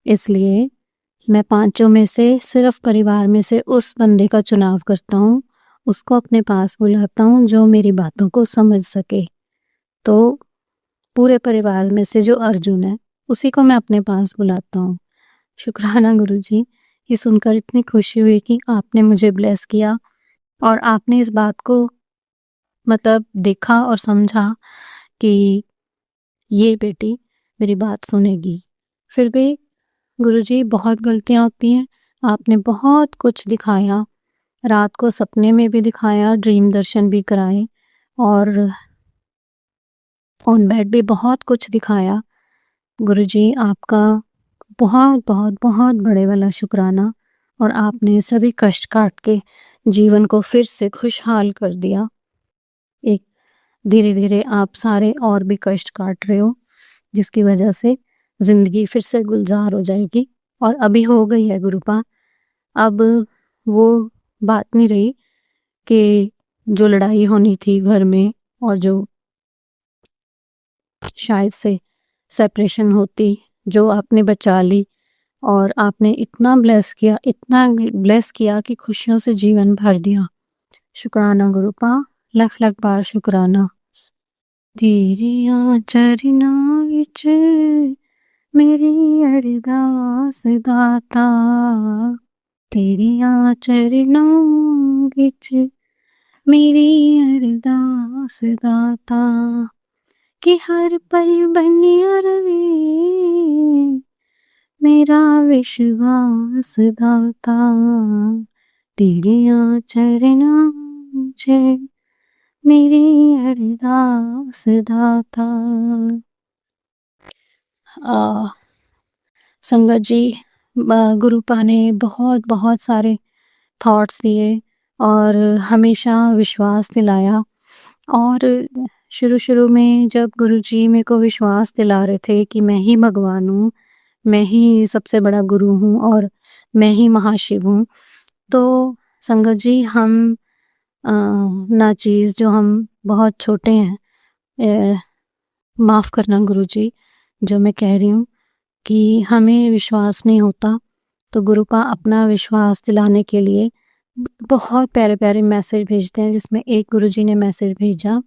इसलिए मैं 5 में से सिर्फ परिवार में से उस बंदे का चुनाव करता हूँ, उसको अपने पास बुलाता हूँ जो मेरी बातों को समझ सके। तो पूरे परिवार में से जो अर्जुन है उसी को मैं अपने पास बुलाता हूँ। शुक्राना गुरुजी, ये सुनकर इतनी खुशी हुई कि आपने मुझे ब्लेस किया और आपने इस बात को मतलब देखा और समझा कि ये बेटी मेरी बात सुनेगी। फिर भी गुरुजी बहुत गलतियाँ होती हैं, आपने बहुत कुछ दिखाया, रात को सपने में भी दिखाया, ड्रीम दर्शन भी कराए और ऑन बेड भी बहुत कुछ दिखाया। गुरुजी आपका बहुत बहुत बहुत बड़े वाला शुक्राना, और आपने सभी कष्ट काट के जीवन को फिर से खुशहाल कर दिया। एक धीरे धीरे आप सारे और भी कष्ट काट रहे हो जिसकी वजह से ज़िंदगी फिर से गुलजार हो जाएगी, और अभी हो गई है गुरुपा। अब वो बात नहीं रही कि जो लड़ाई होनी थी घर में और जो शायद से सेपरेशन होती, जो आपने बचा ली और आपने इतना ब्लेस किया, इतना ब्लेस किया कि खुशियों से जीवन भर दिया। शुक्राना गुरुपा, लख लख बार शुक्राना। तेरिया चरना विच मेरी अरदास दाता, तेरिया चरना विच मेरी अरदास दाता, कि हर पल बनिया रवे मेरा विश्वास दाता, तेरिया चरना च मेरी अरदास दाता। संगत जी, गुरुपा ने बहुत बहुत सारे थॉट्स दिए और हमेशा विश्वास दिलाया। और शुरू में जब गुरुजी मेरे को विश्वास दिला रहे थे कि मैं ही भगवान हूँ, मैं ही सबसे बड़ा गुरु हूँ और मैं ही महाशिव हूँ, तो संगत जी हम नाचीज़ जो हम बहुत छोटे हैं, माफ़ करना गुरुजी जो मैं कह रही हूँ कि हमें विश्वास नहीं होता, तो गुरुपा अपना विश्वास दिलाने के लिए बहुत प्यारे प्यारे मैसेज भेजते हैं। जिसमें एक गुरुजी ने मैसेज भेजा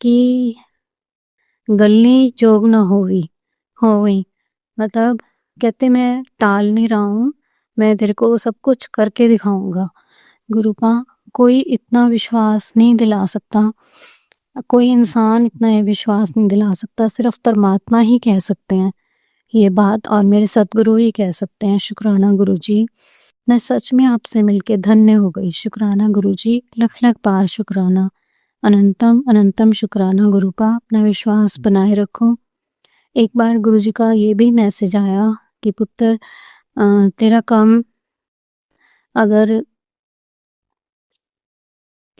कि गलनी जोग न होवी, मतलब कहते मैं टाल नहीं रहा हूँ, मैं तेरे को सब कुछ करके दिखाऊंगा। गुरुपा कोई इतना विश्वास नहीं दिला सकता, कोई इंसान इतना विश्वास नहीं दिला सकता, सिर्फ परमात्मा ही कह सकते हैं ये बात, और मेरे सतगुरु ही कह सकते हैं। शुक्राना गुरुजी, मैं सच में आपसे मिलके धन्य हो गई। शुक्राना गुरुजी, लख लख बार शुक्राना। अनंतम अनंतम शुक्राना गुरुपा, अपना विश्वास बनाए रखो। एक बार गुरुजी का ये भी मैसेज आया कि पुत्र तेरा काम अगर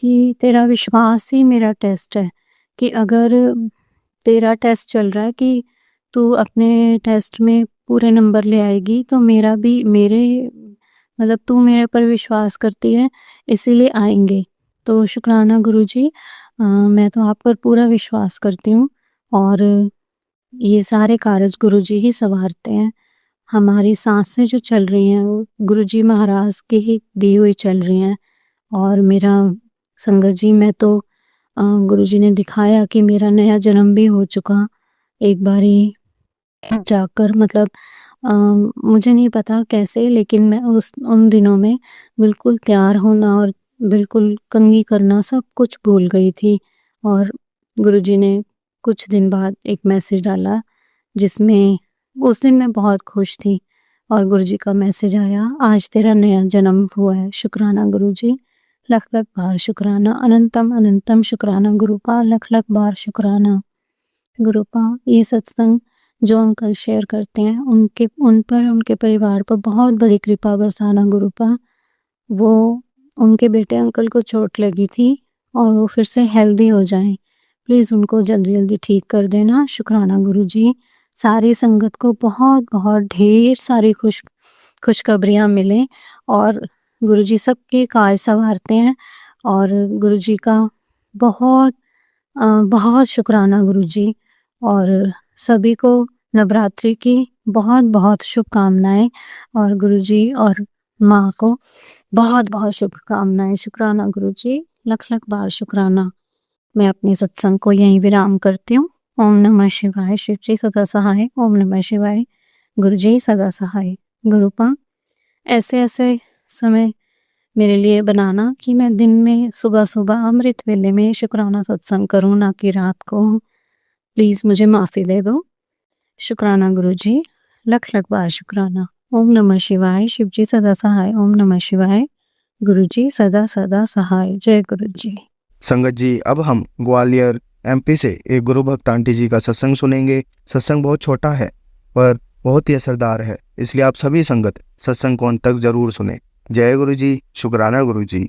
कि तेरा विश्वास ही मेरा टेस्ट है, कि अगर तेरा टेस्ट चल रहा है कि तू अपने टेस्ट में पूरे नंबर ले आएगी, तो मेरा भी मेरे मतलब तू मेरे पर विश्वास करती है इसीलिए आएंगे। तो शुक्राना गुरुजी, मैं तो आप पर पूरा विश्वास करती हूँ और ये सारे कार्य गुरुजी ही संवारते हैं। हमारी सांसें जो चल रही हैं वो गुरुजी महाराज की ही दी हुई चल रही हैं। और मेरा संगत जी, मैं तो गुरुजी ने दिखाया कि मेरा नया जन्म भी हो चुका एक बारी जाकर, मतलब मुझे नहीं पता कैसे, लेकिन मैं उन दिनों में बिल्कुल तैयार होना और बिल्कुल कंघी करना सब कुछ भूल गई थी। और गुरुजी ने कुछ दिन बाद एक मैसेज डाला जिसमें उस दिन मैं बहुत खुश थी और गुरु जी का मैसेज आया, आज तेरा नया जन्म हुआ है। शुक्राना गुरु जी, लख लख बार शुक्राना, अनंतम अनंतम शुक्राना गुरुपा, लख लख बार शुक्राना गुरुपा। ये सत्संग जो अंकल शेयर करते हैं उन पर, उनके परिवार पर बहुत बड़ी कृपा बरसाना गुरुपा। वो उनके बेटे अंकल को चोट लगी थी और वो फिर से हेल्दी हो जाएं, प्लीज़ उनको जल्दी जल्दी ठीक कर देना। शुक्राना गुरु जी। सारी संगत को बहुत बहुत ढेर सारी खुशखबरियाँ मिलें और गुरु जी सबके कार्य संवारते हैं। और गुरु जी का बहुत बहुत शुक्राना गुरु जी। और सभी को नवरात्रि की बहुत बहुत शुभकामनाएं और गुरु जी और माँ को बहुत बहुत शुभकामनाएं। शुक्राना गुरु जी, लख लख बार शुक्राना। मैं अपने सत्संग को यहीं विराम करती हूँ। ओम नमः शिवाय। शिव जी सदा सहाय। ओम नमः शिवाय। गुरु जी सदा सहाय। गुरुपा ऐसे ऐसे समय मेरे लिए बनाना कि मैं दिन में सुबह सुबह अमृत वेले में शुक्राना सत्संग करूँ, ना कि रात को। प्लीज़ मुझे माफ़ी दे दो। शुक्राना गुरु जी, लख लख बार शुक्राना। ओम नमः शिवाय। शिव जी सदा सहाय। ओम नमः शिवाय। गुरु जी सदा सदा सहाय। जय गुरु जी। संगत जी, अब हम ग्वालियर MP से एक गुरु भक्त आंटी जी का सत्संग सुनेंगे। सत्संग बहुत छोटा है पर बहुत ही असरदार है, इसलिए आप सभी संगत सत्संग को अंत तक जरूर सुने। जय गुरु जी। शुक्राना गुरु जी।